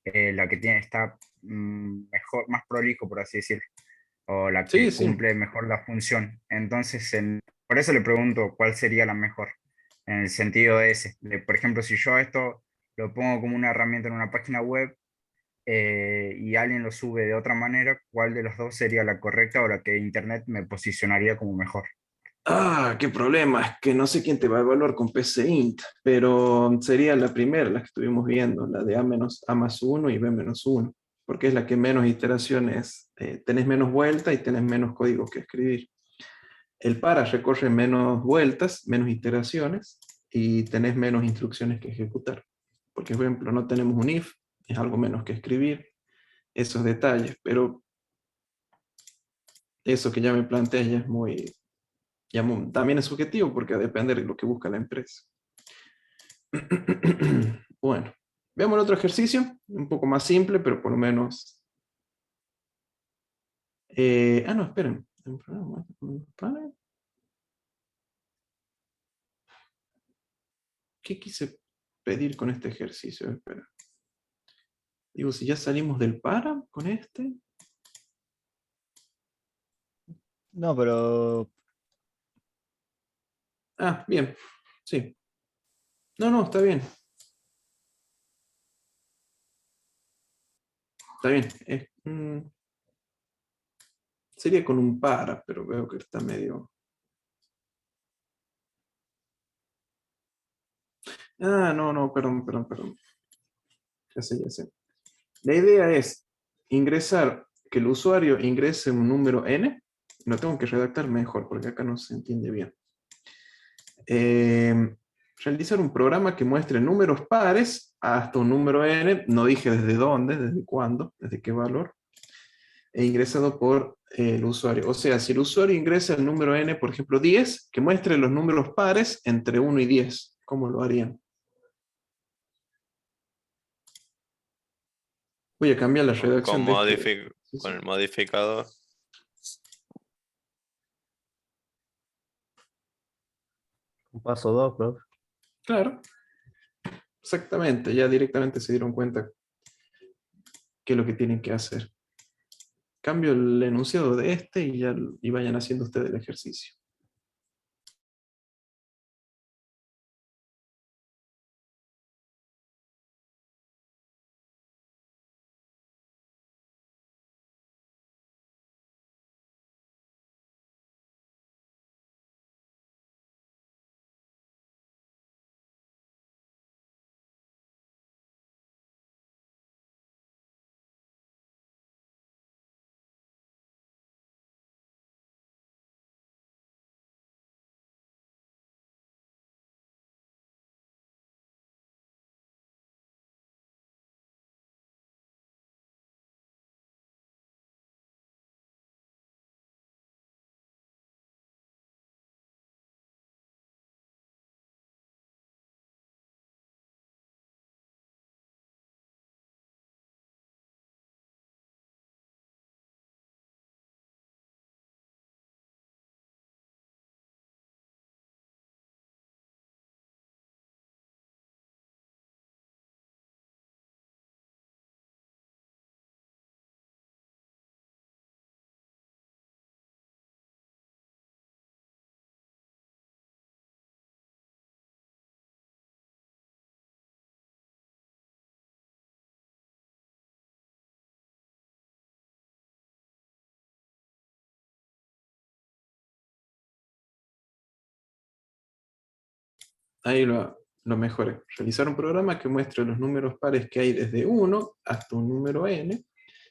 L: la que está mejor, más prolijo, por así decirlo, o la que
A: Sí.
L: cumple mejor la función. Entonces, por eso le pregunto cuál sería la mejor, en el sentido ese, de, por ejemplo, si yo esto lo pongo como una herramienta en una página web, y alguien lo sube de otra manera, ¿cuál de los dos sería la correcta o la que Internet me posicionaría como mejor?
A: Ah, qué problema, es que no sé quién te va a evaluar con PCInt, pero sería la primera, la que estuvimos viendo, la de A más 1 y B menos 1, porque es la que menos iteraciones, tenés menos vueltas y tenés menos código que escribir. El para recorre menos vueltas, menos iteraciones y tenés menos instrucciones que ejecutar. Porque, por ejemplo, no tenemos un if, es algo menos que escribir, esos detalles, pero eso que ya me planteé ya es muy, también es subjetivo porque depende de lo que busca la empresa. Bueno, veamos el otro ejercicio, un poco más simple, pero por lo menos... no, esperen. ¿Qué quise pedir con este ejercicio? Espera. Digo, si ya salimos del para con este.
B: No, pero
A: Ah, bien. Sí. No, no, está bien. Está bien. Sería con un para, pero veo que está medio... Ah, no, no, perdón, perdón, perdón. Ya sé, ya sé. La idea es ingresar, que el usuario ingrese un número n. Lo tengo que redactar mejor porque acá no se entiende bien. Realizar un programa que muestre números pares hasta un número n. No dije desde dónde, desde cuándo, desde qué valor. E ingresado por el usuario. O sea, si el usuario ingresa el número n, por ejemplo 10, que muestre los números pares entre 1 y 10. ¿Cómo lo harían? Voy a cambiar la redacción de este. Sí,
J: Con
A: sí.
J: el modificador.
G: Paso 2, profe.
A: Claro, exactamente. Ya directamente se dieron cuenta qué es lo que tienen que hacer. Cambio el enunciado de este y vayan haciendo ustedes el ejercicio. Ahí lo mejoré. Realizar un programa que muestre los números pares que hay desde 1 hasta un número n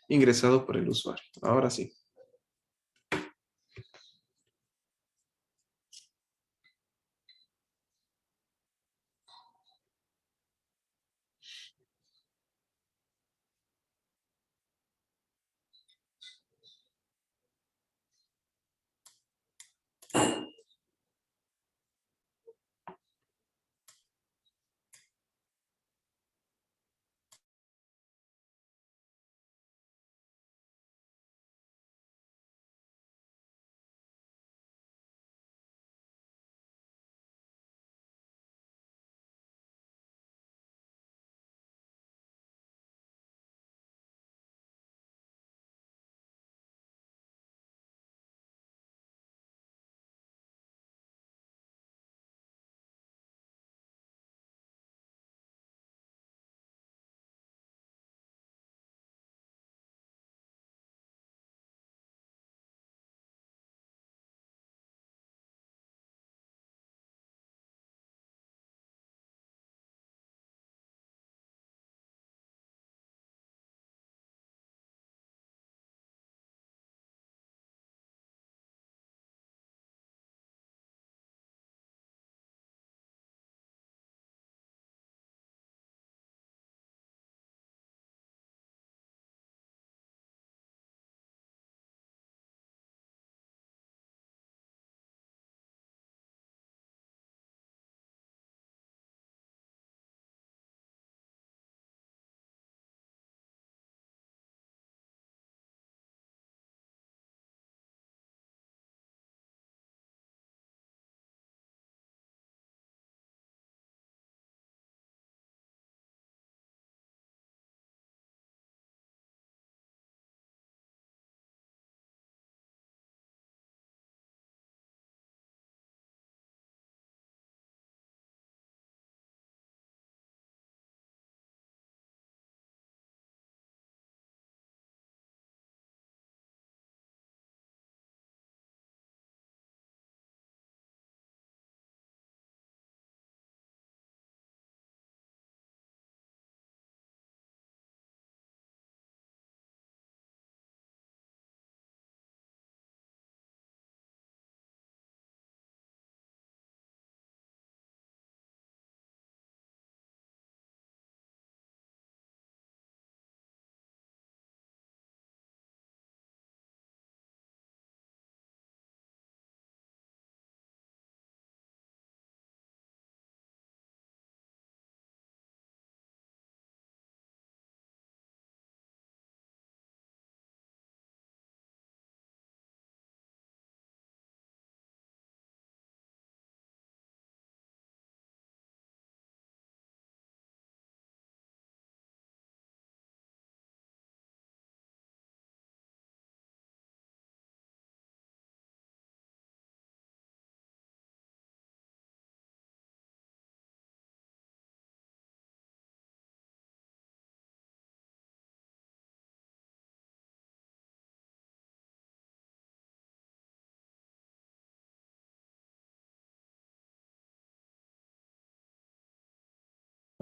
A: ingresado por el usuario. Ahora sí.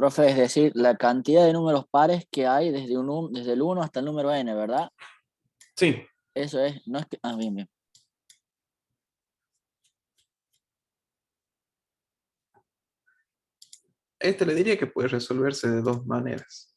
F: Profe, es decir, la cantidad de números pares que hay desde el 1 hasta el número n, ¿verdad?
A: Sí.
F: Eso es, no es que... Ah, bien, bien.
A: Este le diría que puede resolverse de dos maneras.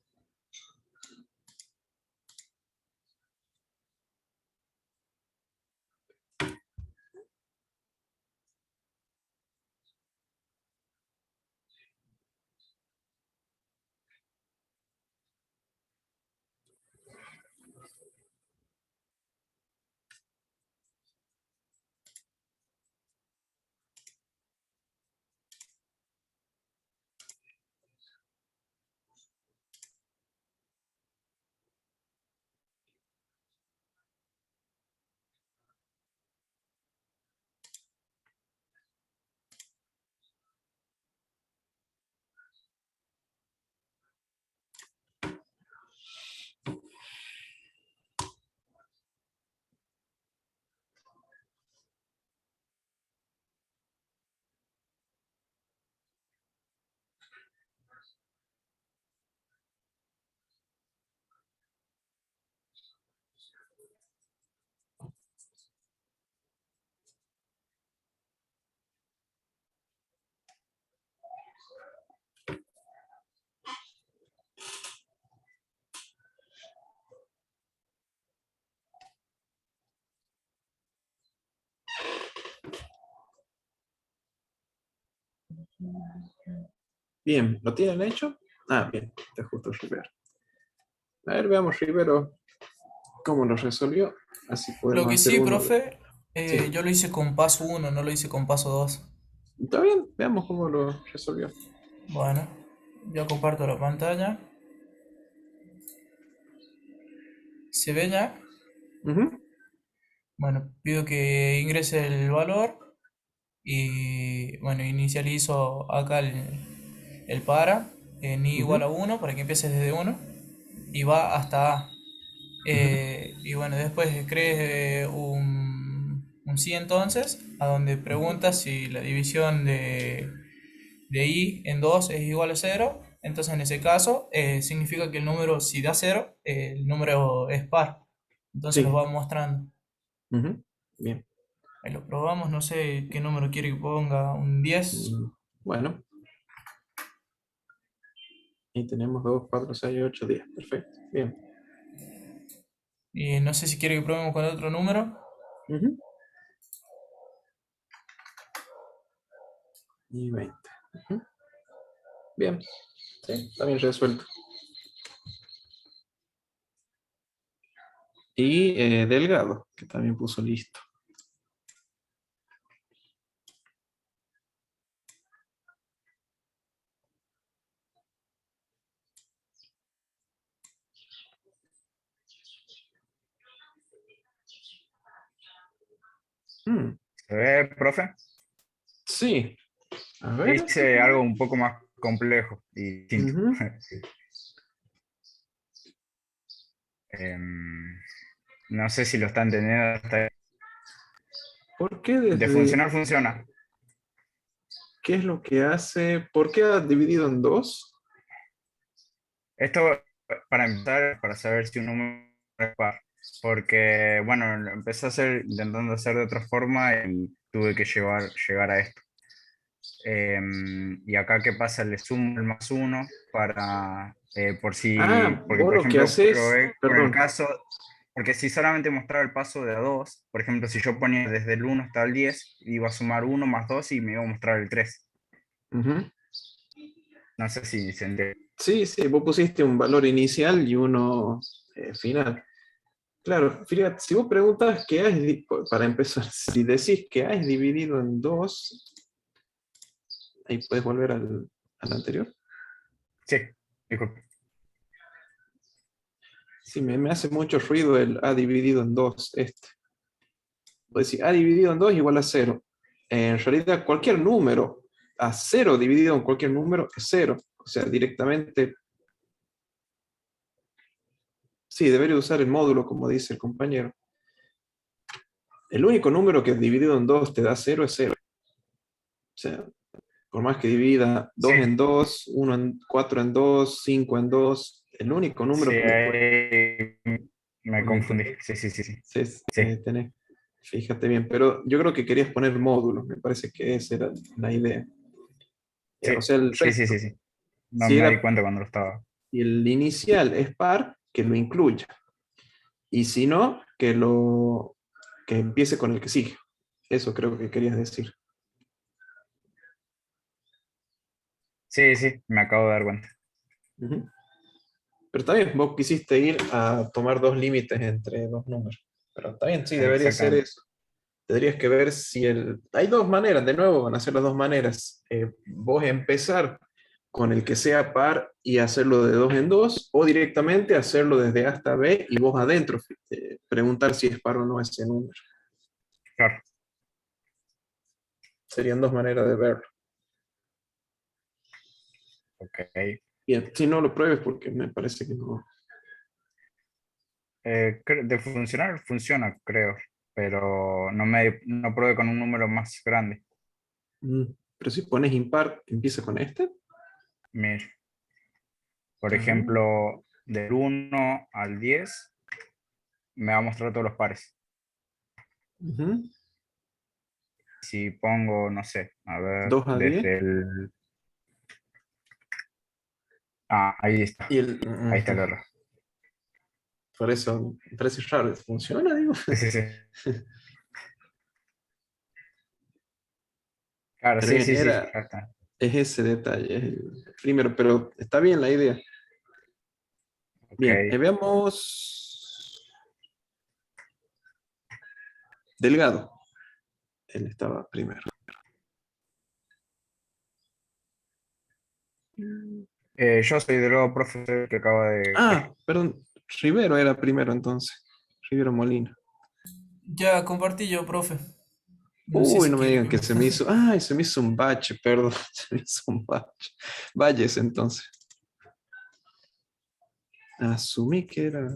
A: Bien, ¿lo tienen hecho? Ah, bien, está justo Rivero. A ver, veamos Rivero cómo lo resolvió. Así
I: Lo
A: podemos
I: que
A: hacer
I: sí,
A: uno.
I: profe,
A: Sí.
I: yo lo hice con paso 1, no lo hice con paso 2.
A: Está bien, veamos cómo lo resolvió.
I: Bueno, yo comparto la pantalla. ¿Se ve ya?
A: Ujú.
I: Bueno, pido que ingrese el valor y bueno, inicializo acá el para en i igual a 1 para que empiece desde 1 y va hasta a. Y bueno, después cree un sí entonces, a donde pregunta si la división de i en 2 es igual a 0. Entonces en ese caso significa que el número, si da 0, el número es par. Entonces
A: Sí.
I: lo va mostrando.
A: Ujú. Bien.
I: Ahí lo probamos, no sé qué número quiere que ponga, un 10.
A: Bueno. Y tenemos 2, 4, 6, 8, 10. Perfecto. Bien.
I: Y no sé si quiere que probemos con otro número.
A: Ujú. Y 20. Ujú. Bien. Sí, está bien resuelto. Y Delgado, que también puso listo.
L: ¿Se ve, profe?
A: Sí. A ver.
L: Hice algo un poco más complejo y distinto.
A: Ujú.
L: No sé si lo está entendiendo hasta ahí.
A: ¿Por qué
L: De
A: desde...
L: funcionar, funciona.
A: ¿Qué es lo que hace? ¿Por qué ha dividido en 2?
L: Esto, para empezar, para saber si un número es par. Porque, bueno, lo empecé a hacer, intentando hacer de otra forma y tuve que llegar a esto. Y acá, ¿qué pasa? Le sumo el más 1 para, por si,
A: Ah,
L: porque
A: vos
L: por
A: lo que
L: ejemplo,
A: haces...
L: probé con el
A: Perdón.
L: caso, porque si solamente mostraba el paso de a 2, por ejemplo, si yo ponía desde el 1 hasta el 10, iba a sumar 1 más 2 y me iba a mostrar el 3.
A: Ujú.
L: No sé si se entiende.
A: Sí, sí, vos pusiste un valor inicial y uno final. Claro, fíjate, si vos preguntas qué has, para empezar, si decís que has dividido en 2, ahí puedes volver al anterior.
L: Sí, disculpe.
A: Sí, me hace mucho ruido el ha dividido en 2, este. Vos decís, ha dividido en 2 igual a 0. En realidad, cualquier número a 0 dividido en cualquier número es 0. O sea, directamente... Sí, debería usar el módulo, como dice el compañero. El único número que dividido en 2 te da 0 es 0. O sea, Por más que divida 2
L: Sí.
A: en 2, 1 en 4 en 2, 5 en 2, el único número
L: Sí,
A: que le puede
L: ahí me confundí. Sí, sí, sí, sí. Sí.
A: fíjate bien, pero yo creo que querías poner módulos, me parece que esa era la idea.
L: Sí,
A: O sea, el
L: sí, sí,
A: resto,
L: sí, sí. No
A: si
L: me di
A: era,
L: cuenta cuando lo estaba.
A: si el inicial es par, que lo incluya. Y si no, que empiece con el que sigue. Eso creo que querías decir.
L: Sí, sí, me acabo de dar cuenta.
A: Ujú. Pero está bien, vos quisiste ir a tomar dos límites entre dos números. Pero está bien, sí, debería ser
L: Exactamente.
A: eso. Tendrías que ver si el... Hay dos maneras, de nuevo, van a ser las dos maneras. Vos empezar con el que sea par y hacerlo de 2 en 2, o directamente hacerlo desde A hasta B y vos adentro preguntar si es par o no ese número.
L: Claro.
A: Serían dos maneras de verlo.
L: Ok.
A: Bien, si no lo pruebes porque me parece que no.
L: De funcionar, funciona, creo. Pero no probé con un número más grande.
A: Pero si pones impar, empieza con este.
L: Mira, por
A: Ah,
L: ejemplo, del 1 al 10 me va a mostrar todos los pares.
A: ujú.
L: Si pongo, no sé, a ver,
A: 2 a 10.
L: desde el... Ah, ahí está.
A: Y el,
L: Ahí está el error.
A: por eso me parece raro. ¿Funciona, digo?
L: Sí, sí, sí. Claro,
A: Pero
L: sí,
A: bien,
L: sí, sí, ya está.
A: es ese detalle. Es el primero, pero está bien la idea.
L: Ok.
A: Bien, veamos. Delgado. Él estaba primero.
L: Yo soy de nuevo profesor que acaba de...
A: Perdón. Rivero era primero entonces. Rivero Molina.
I: Ya compartí yo, profe. No sé
A: Uy,
I: si
A: no me
I: quiere
A: digan
I: que
A: que
I: me...
A: se me hizo. Ay, se me hizo un bache, perdón. Se me hizo un bache. Valles entonces. Asumí que era.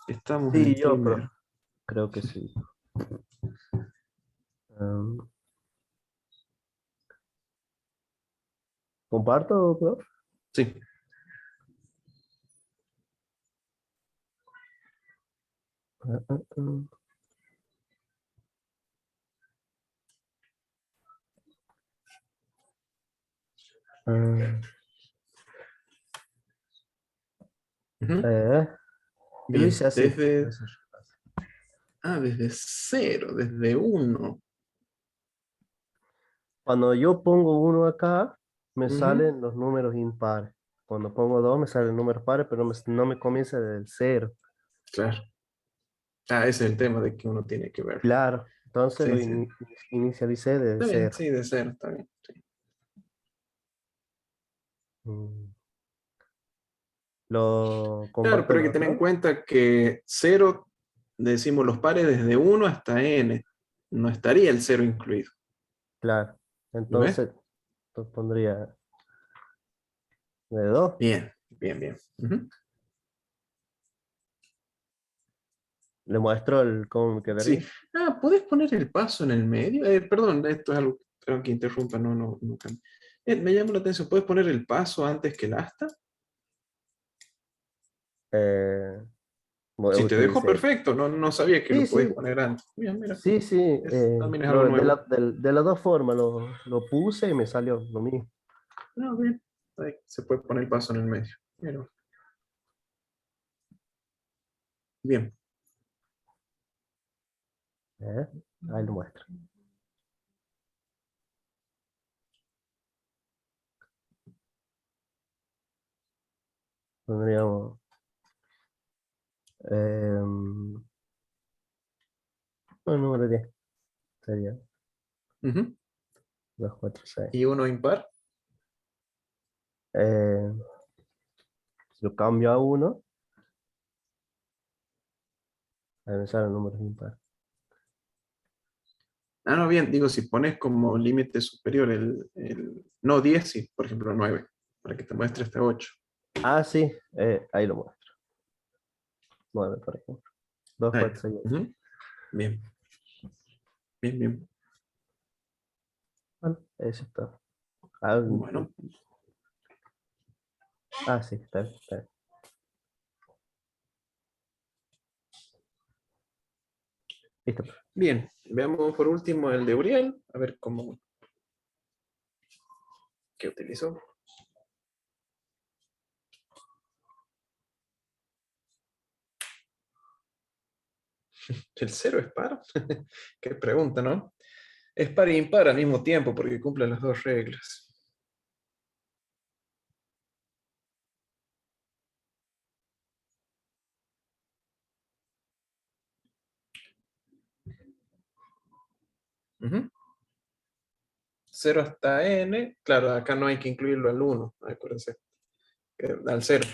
A: Estamos en
G: Sí,
A: el
G: yo, profe.
A: primero.
G: Creo que sí. Em, ¿Comparto, profe?
A: Sí.
G: Ah, ah, ah. Ah,
A: Ujú.
G: eh, yo lo
A: Bien,
G: hice así.
A: desde cero, desde uno.
G: Cuando yo pongo uno acá, me
A: Ujú.
G: salen los números impares. Cuando pongo dos, me salen números pares, pero no me comienza del cero.
A: Claro. Ese es el tema de que uno tiene que ver.
G: Claro, entonces
A: Sí, sí.
G: inicialicé de
A: Está bien,
G: cero.
A: sí, de cero, está bien. Sí.
G: Mm. Lo
A: Claro,
G: comparto
A: pero
G: el
A: hay que tener en
G: otro.
A: cuenta que cero, decimos los pares desde uno hasta n. No estaría el cero incluido.
G: Claro,
A: ¿Lo ves?
G: entonces pondría de dos.
A: Bien, bien, bien. Ujú.
G: Le muestro el cómo me
A: Sí.
G: quedaría.
A: ¿Puedes poner el paso en el medio? Perdón, esto es algo, perdón que interrumpa, no cambia. Me llama la atención, ¿puedes poner el paso antes que el asta?
G: Eh,
A: Si te dejo,
G: utilicé.
A: perfecto, no sabía que
G: Sí,
A: lo podías
G: sí,
A: poner antes. Bien, mira,
G: sí, sí.
A: también es algo nuevo.
G: De las dos formas lo puse y me salió lo mismo.
A: No, bien, ahí se puede poner el paso en el medio. Mira. Bien.
G: ¿Eh? Ahí lo muestro. Pondríamos el número 10. Sería
A: Ujú.
G: 2, 4, 6.
A: ¿Y uno impar?
G: Eh, si lo cambio a 1, ahí me sale el número impar.
A: No, bien, digo, si pones como límite superior no 10, sí, por ejemplo 9, para que te muestre hasta 8.
G: Ah, sí, ahí lo muestro. 9, por ejemplo. 2,
A: Ahí
G: 4,
A: está.
G: 6, 8.
A: Ujú. Bien, bien, bien.
G: Bueno, eso está. Ah,
A: Bueno,
G: sí, está bien, está bien. Listo.
A: bien, veamos por último el de Uriel, a ver cómo, qué utilizó. ¿El 0 es par? Qué pregunta, ¿no? Es par e impar al mismo tiempo porque cumple las dos reglas. Ujú. 0 hasta n, claro, acá no hay que incluirlo al 1, acuérdense. Al 0.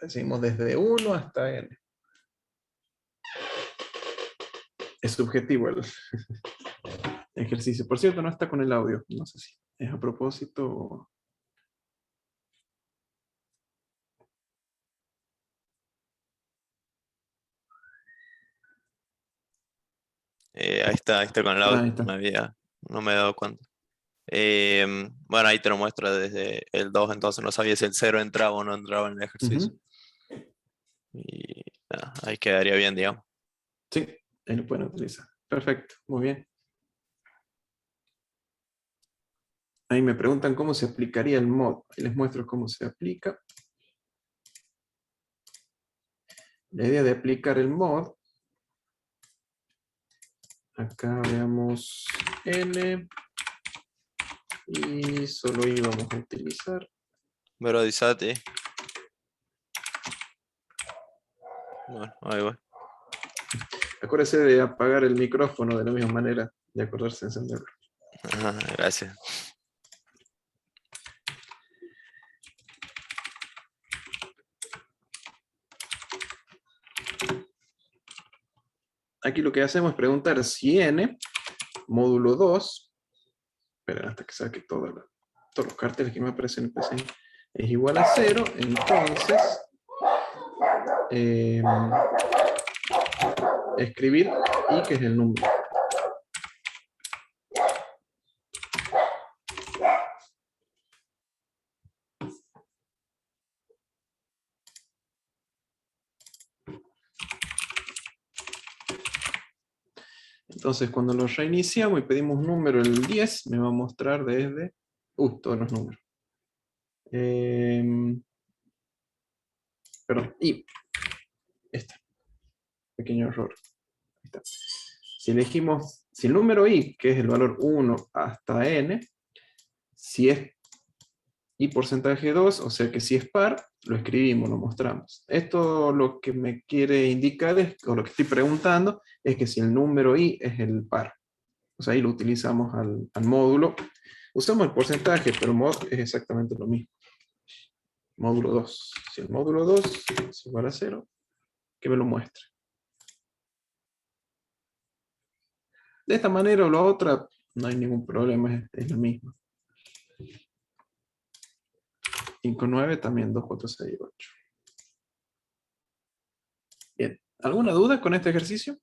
A: Decimos desde 1 hasta n. Es subjetivo el ejercicio. Por cierto, no está con el audio. No sé si es a propósito o...
J: Ahí está con el
A: Ah,
J: audio,
A: ahí está.
J: no me he dado cuenta. Bueno, ahí te lo muestro desde el 2, entonces no sabía si el 0 entraba o no entraba en el ejercicio.
A: Ujú.
J: Y nada, ahí quedaría bien, digamos.
A: Sí, ahí lo pueden utilizar. Perfecto, muy bien. Ahí me preguntan cómo se aplicaría el mod. Ahí les muestro cómo se aplica. La idea de aplicar el mod. Acá veamos n. Y solo íbamos a utilizar.
J: Verodizate. Bueno, ahí va.
A: Acuérdese de apagar el micrófono de la misma manera, de acordarse de encenderlo.
J: Ajá, gracias.
A: Aquí lo que hacemos es preguntar si n, módulo 2, esperen hasta que saque todos los carteles que me aparecen en PC, es igual a 0, entonces escribir i, que es el número. Entonces, cuando lo reiniciamos y pedimos un número, el 10, me va a mostrar desde... todos los números. Perdón, y... Pequeño error. Ahí está. Si elegimos, si el número i, que es el valor 1 hasta n, si es i porcentaje 2, o sea que si es par, lo escribimos, lo mostramos. Esto lo que me quiere indicar, o lo que estoy preguntando, es que si el número i es el par. O sea, ahí lo utilizamos al módulo. Usamos el porcentaje, pero mod es exactamente lo mismo. Módulo 2. Si el módulo 2 es igual a 0, que me lo muestre. De esta manera o la otra, no hay ningún problema, es lo mismo. 5, 9, también 2, 4, 6, 8. Bien, ¿alguna duda con este ejercicio?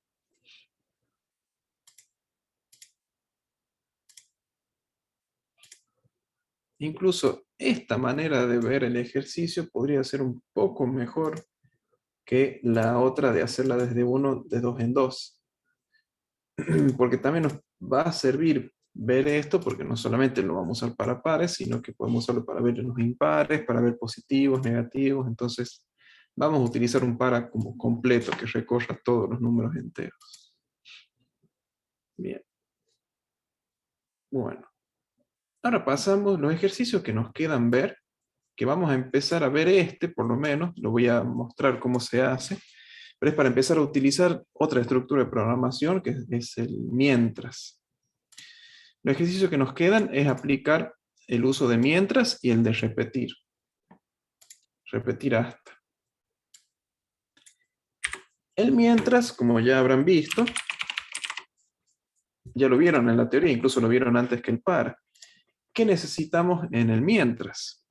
A: Incluso esta manera de ver el ejercicio podría ser un poco mejor que la otra de hacerla desde 1, de 2 en 2. Porque también nos va a servir ver esto, porque no solamente lo vamos a usar para pares, sino que podemos usarlo para ver los impares, para ver positivos, negativos. Entonces, vamos a utilizar un para como completo que recorra todos los números enteros. Bien. Bueno. Ahora pasamos los ejercicios que nos quedan ver, que vamos a empezar a ver por lo menos, lo voy a mostrar cómo se hace, pero es para empezar a utilizar otra estructura de programación que es el mientras. Los ejercicios que nos quedan es aplicar el uso de mientras y el de repetir. Repetir hasta. El mientras, como ya habrán visto, ya lo vieron en la teoría, incluso lo vieron antes que el para. ¿Qué necesitamos en el mientras?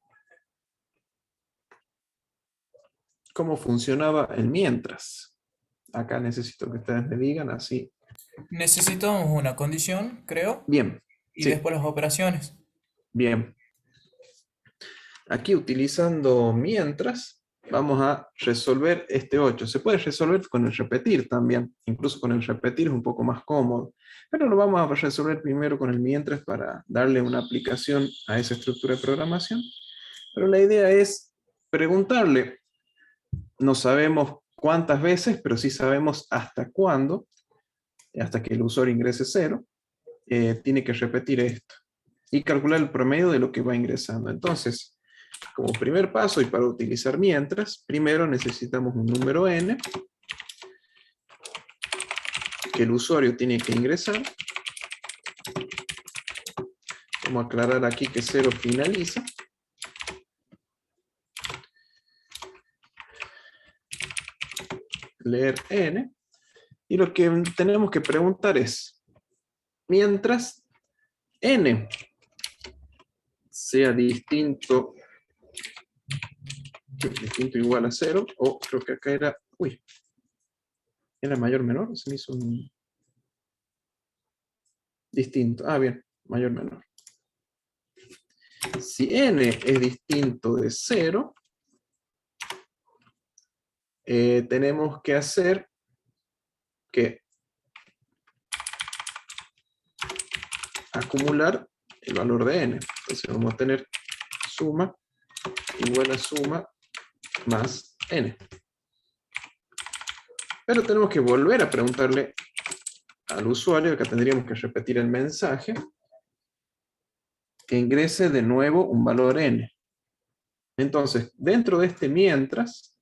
A: ¿Cómo funcionaba el mientras? Acá necesito que ustedes me digan así.
I: Necesitamos una condición, creo.
A: Bien,
I: y
A: Sí.
I: después las operaciones.
A: Bien. Aquí utilizando mientras, vamos a resolver este 8. Se puede resolver con el repetir también. Incluso con el repetir es un poco más cómodo. Pero lo vamos a resolver primero con el mientras para darle una aplicación a esa estructura de programación. Pero la idea es preguntarle. No sabemos cuántas veces, pero sí sabemos hasta cuándo, hasta que el usuario ingrese 0, tiene que repetir esto. Y calcular el promedio de lo que va ingresando. Entonces, como primer paso y para utilizar mientras, primero necesitamos un número n que el usuario tiene que ingresar. Vamos a aclarar aquí que 0 finaliza. Leer n. Y lo que tenemos que preguntar es, mientras n sea distinto igual a 0, o creo que acá era, ¿era mayor o menor? Se me hizo un distinto. Ah, bien, mayor o menor. Si n es distinto de 0, tenemos que hacer que acumular el valor de n. Entonces vamos a tener suma igual a suma más n. Pero tenemos que volver a preguntarle al usuario, acá tendríamos que repetir el mensaje, que ingrese de nuevo un valor n. Entonces, dentro de este mientras,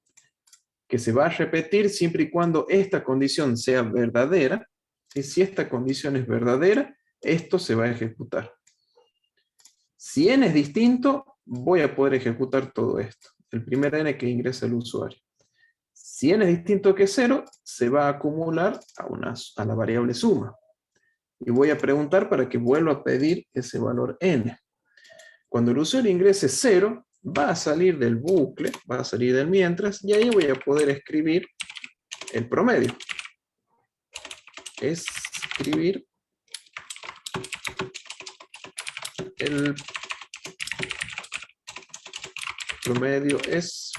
A: que se va a repetir siempre y cuando esta condición sea verdadera, y si esta condición es verdadera, esto se va a ejecutar. Si n es distinto, voy a poder ejecutar todo esto. El primer n que ingresa el usuario. Si n es distinto que 0, se va a acumular a la variable suma. Y voy a preguntar para que vuelva a pedir ese valor n. Cuando el usuario ingrese 0, va a salir del bucle, va a salir del mientras, y ahí voy a poder escribir el promedio. Escribir el promedio es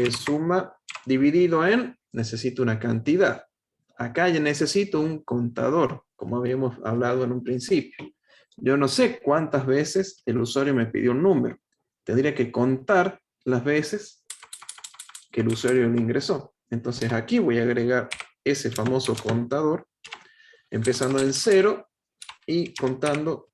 A: suma dividido en, necesito una cantidad. Acá ya necesito un contador, como habíamos hablado en un principio. Yo no sé cuántas veces el usuario me pidió un número. Tendría que contar las veces que el usuario lo ingresó. Entonces aquí voy a agregar ese famoso contador, empezando en 0 y contando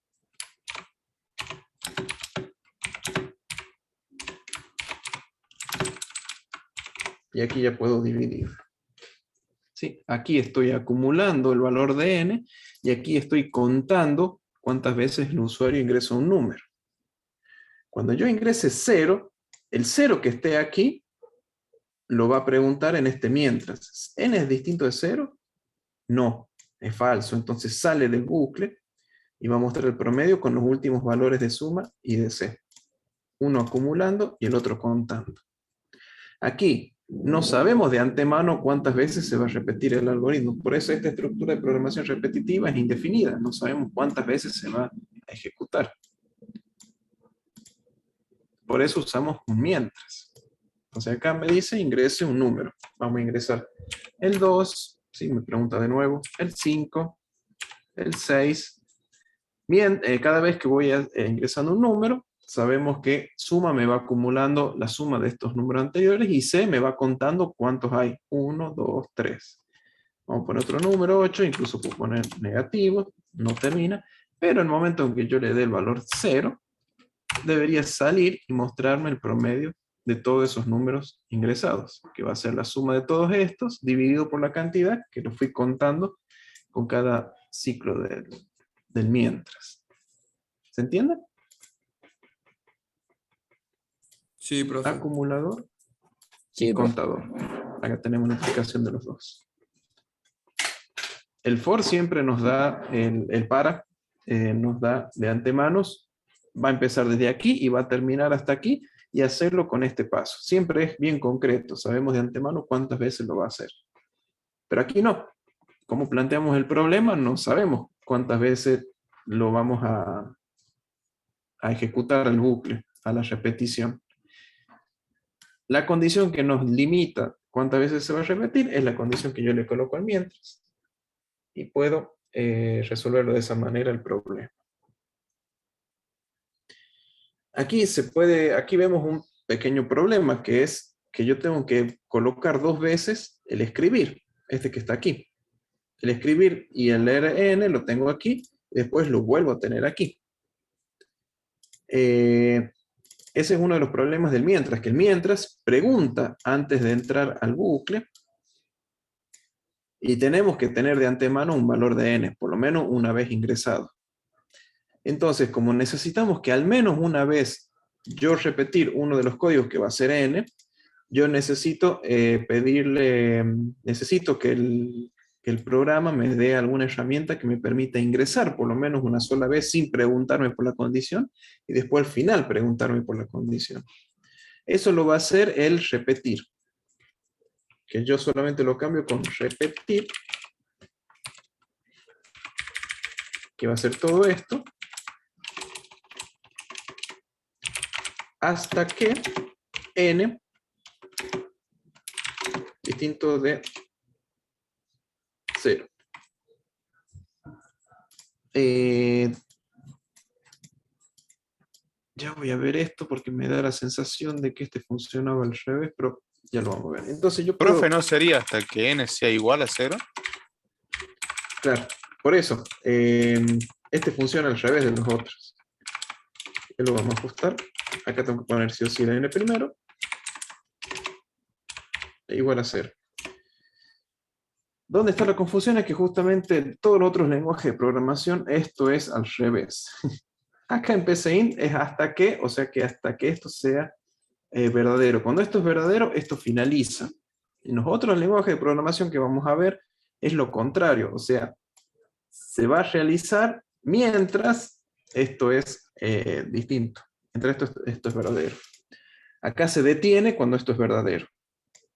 A: y aquí ya puedo dividir. ¿Sí? Aquí estoy acumulando el valor de n y aquí estoy contando cuántas veces el usuario ingresa un número. Cuando yo ingrese 0, el 0 que esté aquí lo va a preguntar en este mientras. ¿N es distinto de 0? No, es falso. Entonces sale del bucle y va a mostrar el promedio con los últimos valores de suma y de C. Uno acumulando y el otro contando. Aquí no sabemos de antemano cuántas veces se va a repetir el algoritmo. Por eso esta estructura de programación repetitiva es indefinida. No sabemos cuántas veces se va a ejecutar. Por eso usamos un mientras. Entonces acá me dice ingrese un número. Vamos a ingresar el 2, ¿sí? Me pregunta de nuevo, el 5, el 6. Bien, cada vez que voy ingresando un número, sabemos que suma me va acumulando la suma de estos números anteriores y C me va contando cuántos hay. 1, 2, 3. Vamos a poner otro número, 8, incluso puedo poner negativo, no termina, pero en el momento en que yo le dé el valor 0, debería salir y mostrarme el promedio de todos esos números ingresados, que va a ser la suma de todos estos, dividido por la cantidad, que lo fui contando con cada ciclo del mientras. ¿Se entiende?
K: Sí, profe.
A: Acumulador
F: Sí,
A: y
F: profe.
A: contador. Acá tenemos la explicación de los dos. El for siempre nos da, el para, nos da de antemano, va a empezar desde aquí y va a terminar hasta aquí, y hacerlo con este paso. Siempre es bien concreto, sabemos de antemano cuántas veces lo va a hacer. Pero aquí no. Como planteamos el problema, no sabemos cuántas veces lo vamos a ejecutar el bucle, a la repetición. La condición que nos limita cuántas veces se va a repetir es la condición que yo le coloco al mientras. Y puedo resolverlo de esa manera el problema. Aquí vemos un pequeño problema, que es que yo tengo que colocar 2 veces el escribir, este que está aquí. El escribir y el leer n lo tengo aquí, después lo vuelvo a tener aquí. Ese es uno de los problemas del mientras, que el mientras pregunta antes de entrar al bucle, y tenemos que tener de antemano un valor de n, por lo menos una vez ingresado. Entonces, como necesitamos que al menos una vez yo repetir uno de los códigos que va a ser n, yo necesito necesito que el programa me dé alguna herramienta que me permita ingresar por lo menos una sola vez sin preguntarme por la condición, y después al final preguntarme por la condición. Eso lo va a hacer el repetir, que yo solamente lo cambio con repetir, que va a ser todo esto, hasta que n distinto de 0. Ya voy a ver esto porque me da la sensación de que este funcionaba al revés, pero ya lo vamos a ver. Entonces yo puedo...
M: Profe, ¿no sería hasta que n sea igual a 0?
A: Claro, por eso. Este funciona al revés de los otros. Ya lo vamos a ajustar. Acá tengo que poner sí o sí la n primero. E igual a 0. ¿Dónde está la confusión? Es que justamente en todos los otros lenguajes de programación esto es al revés. Acá en PCInt es hasta que, o sea que hasta que esto sea verdadero. Cuando esto es verdadero, esto finaliza. En los otros lenguajes de programación que vamos a ver es lo contrario. O sea, se va a realizar mientras esto es distinto. Mientras esto es verdadero. Acá se detiene cuando esto es verdadero.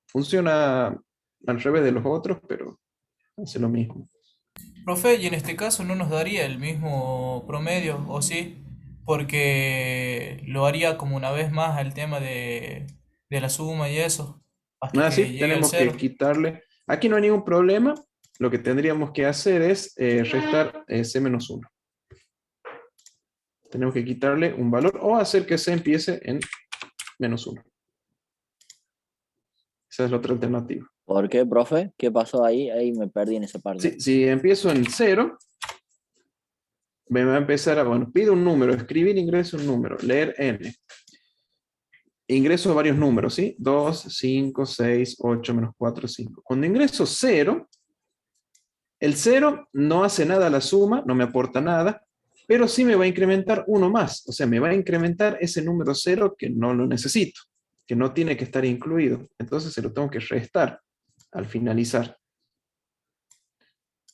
A: Funciona al revés de los otros, pero hace lo mismo.
I: Profe, y en este caso no nos daría el mismo promedio, ¿o sí? Porque lo haría como una vez más al tema de la suma y eso, hasta que
A: Así
I: llegue al
A: tenemos que
I: 0.
A: quitarle. Aquí no hay ningún problema. Lo que tendríamos que hacer es restar c-1. Tenemos que quitarle un valor o hacer que c empiece en -1. Esa es la otra alternativa.
F: ¿Por qué, profe? ¿Qué pasó ahí? Ahí me perdí en esa parte.
A: Si empiezo en 0, me va a empezar a, bueno, pide un número, escribir, ingreso un número, leer n. Ingreso varios números, ¿sí? 2, 5, 6, 8, -4, 5. Cuando ingreso 0, el 0 no hace nada a la suma, no me aporta nada, pero sí me va a incrementar uno más. O sea, me va a incrementar ese número 0 que no lo necesito, que no tiene que estar incluido. Entonces se lo tengo que restar al finalizar.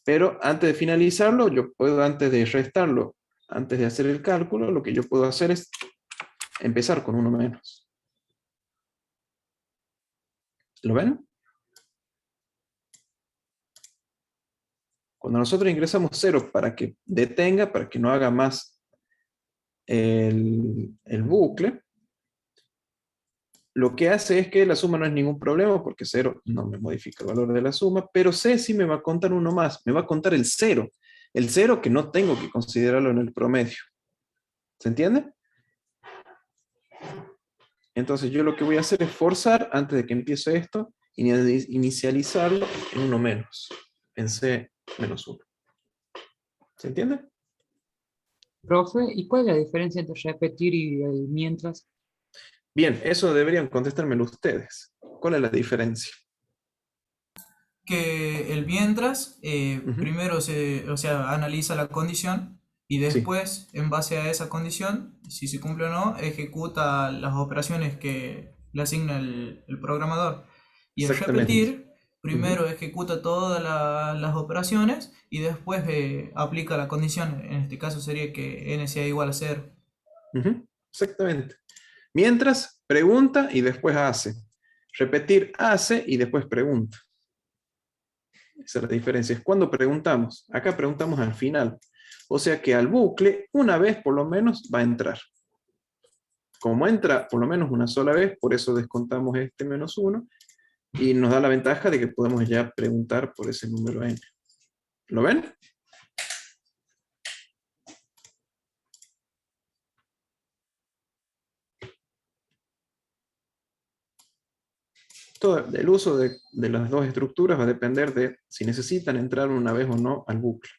A: Pero antes de finalizarlo, yo puedo, antes de restarlo, antes de hacer el cálculo, lo que yo puedo hacer es empezar con uno menos. ¿Lo ven? Cuando nosotros ingresamos 0 para que detenga, para que no haga más el bucle, lo que hace es que la suma no es ningún problema, porque 0 no me modifica el valor de la suma, pero C sí me va a contar uno más, me va a contar el 0 que no tengo que considerarlo en el promedio. ¿Se entiende? Entonces yo lo que voy a hacer es forzar, antes de que empiece esto, inicializarlo en uno menos, en C-1. ¿Se entiende?
C: Profe, ¿y cuál es la diferencia entre repetir y el mientras?
A: Bien, eso deberían contestármelo ustedes. ¿Cuál es la diferencia?
I: Que el mientras, primero analiza la condición y después, en base a esa condición, si se cumple o no, ejecuta las operaciones que le asigna el programador. Y el
A: Exactamente.
I: repetir, primero ejecuta todas las operaciones y después aplica la condición. En este caso sería que n sea igual a 0.
A: Exactamente. Mientras, pregunta y después hace. Repetir, hace y después pregunta. Esa es la diferencia. Es cuando preguntamos. Acá preguntamos al final. O sea que al bucle, una vez por lo menos, va a entrar. Como entra por lo menos una sola vez, por eso descontamos este menos 1, y nos da la ventaja de que podemos ya preguntar por ese número n. ¿Lo ven? Todo el uso de las dos estructuras va a depender de si necesitan entrar una vez o no al bucle.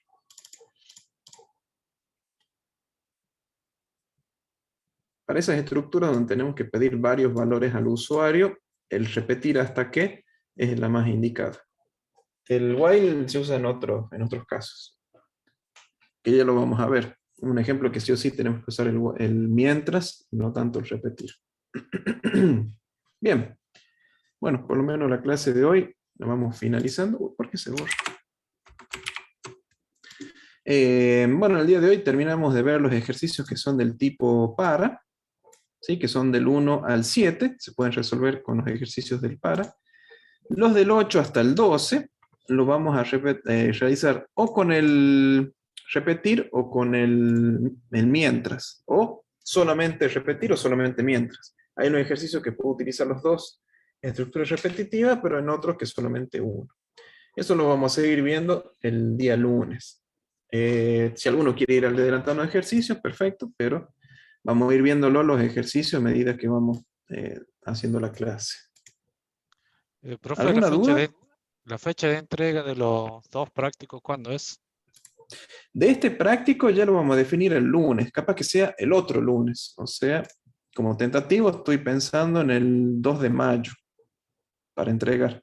A: Para esas estructuras donde tenemos que pedir varios valores al usuario, el repetir hasta que es la más indicada. El while se usa en otros casos, que ya lo vamos a ver. Un ejemplo que sí o sí tenemos que usar el mientras, no tanto el repetir. Bien. Bueno, por lo menos la clase de hoy la vamos finalizando. Uy, ¿por qué se borra? Bueno, el día de hoy terminamos de ver los ejercicios que son del tipo para, ¿sí? Que son del 1 al 7, se pueden resolver con los ejercicios del para. Los del 8 hasta el 12 lo vamos a realizar o con el repetir o con el mientras, o solamente repetir o solamente mientras. Hay unos ejercicios que puedo utilizar los dos estructuras repetitivas, pero en otros que solamente uno. Eso lo vamos a seguir viendo el día lunes. Si alguno quiere ir adelantando ejercicios, perfecto, pero vamos a ir viéndolo los ejercicios a medida que vamos haciendo la clase.
N: Profe,
A: ¿Alguna duda?
N: la fecha de entrega de los dos prácticos, ¿cuándo es?
A: De este práctico ya lo vamos a definir el lunes, capaz que sea el otro lunes. O sea, como tentativo estoy pensando en el 2 de mayo para entregar.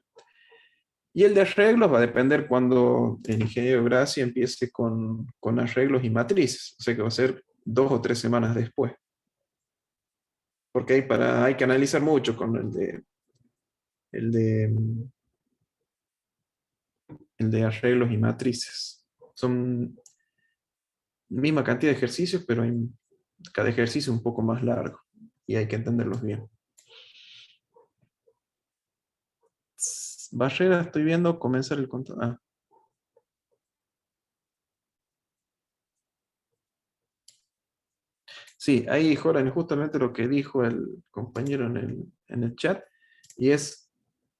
A: Y el de arreglos va a depender cuando el ingeniero Gracia empiece con arreglos y matrices. O sea que va a ser 2 o 3 semanas después. Porque hay que analizar mucho con el de arreglos y matrices. Son misma cantidad de ejercicios, pero cada ejercicio es un poco más largo. Y hay que entenderlos bien. Barrera, estoy viendo comenzar el contador. Sí, ahí, Joran, justamente lo que dijo el compañero en el chat, y es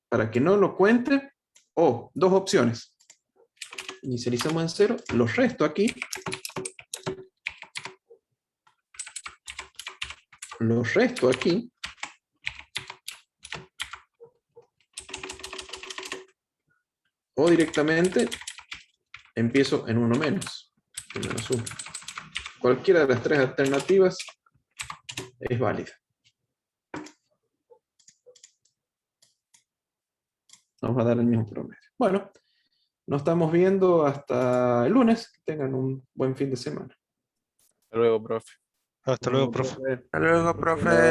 A: para que no lo cuente, o dos opciones. Inicializamos en 0, los resto aquí. Los resto aquí. O directamente empiezo en 1 menos, en menos 1. Cualquiera de las tres alternativas es válida. Nos va a dar el mismo promedio. Bueno, nos estamos viendo hasta el lunes. Que tengan un buen fin de semana.
M: Hasta luego, profe.
N: Hasta luego, profe.
H: Hasta luego, profe.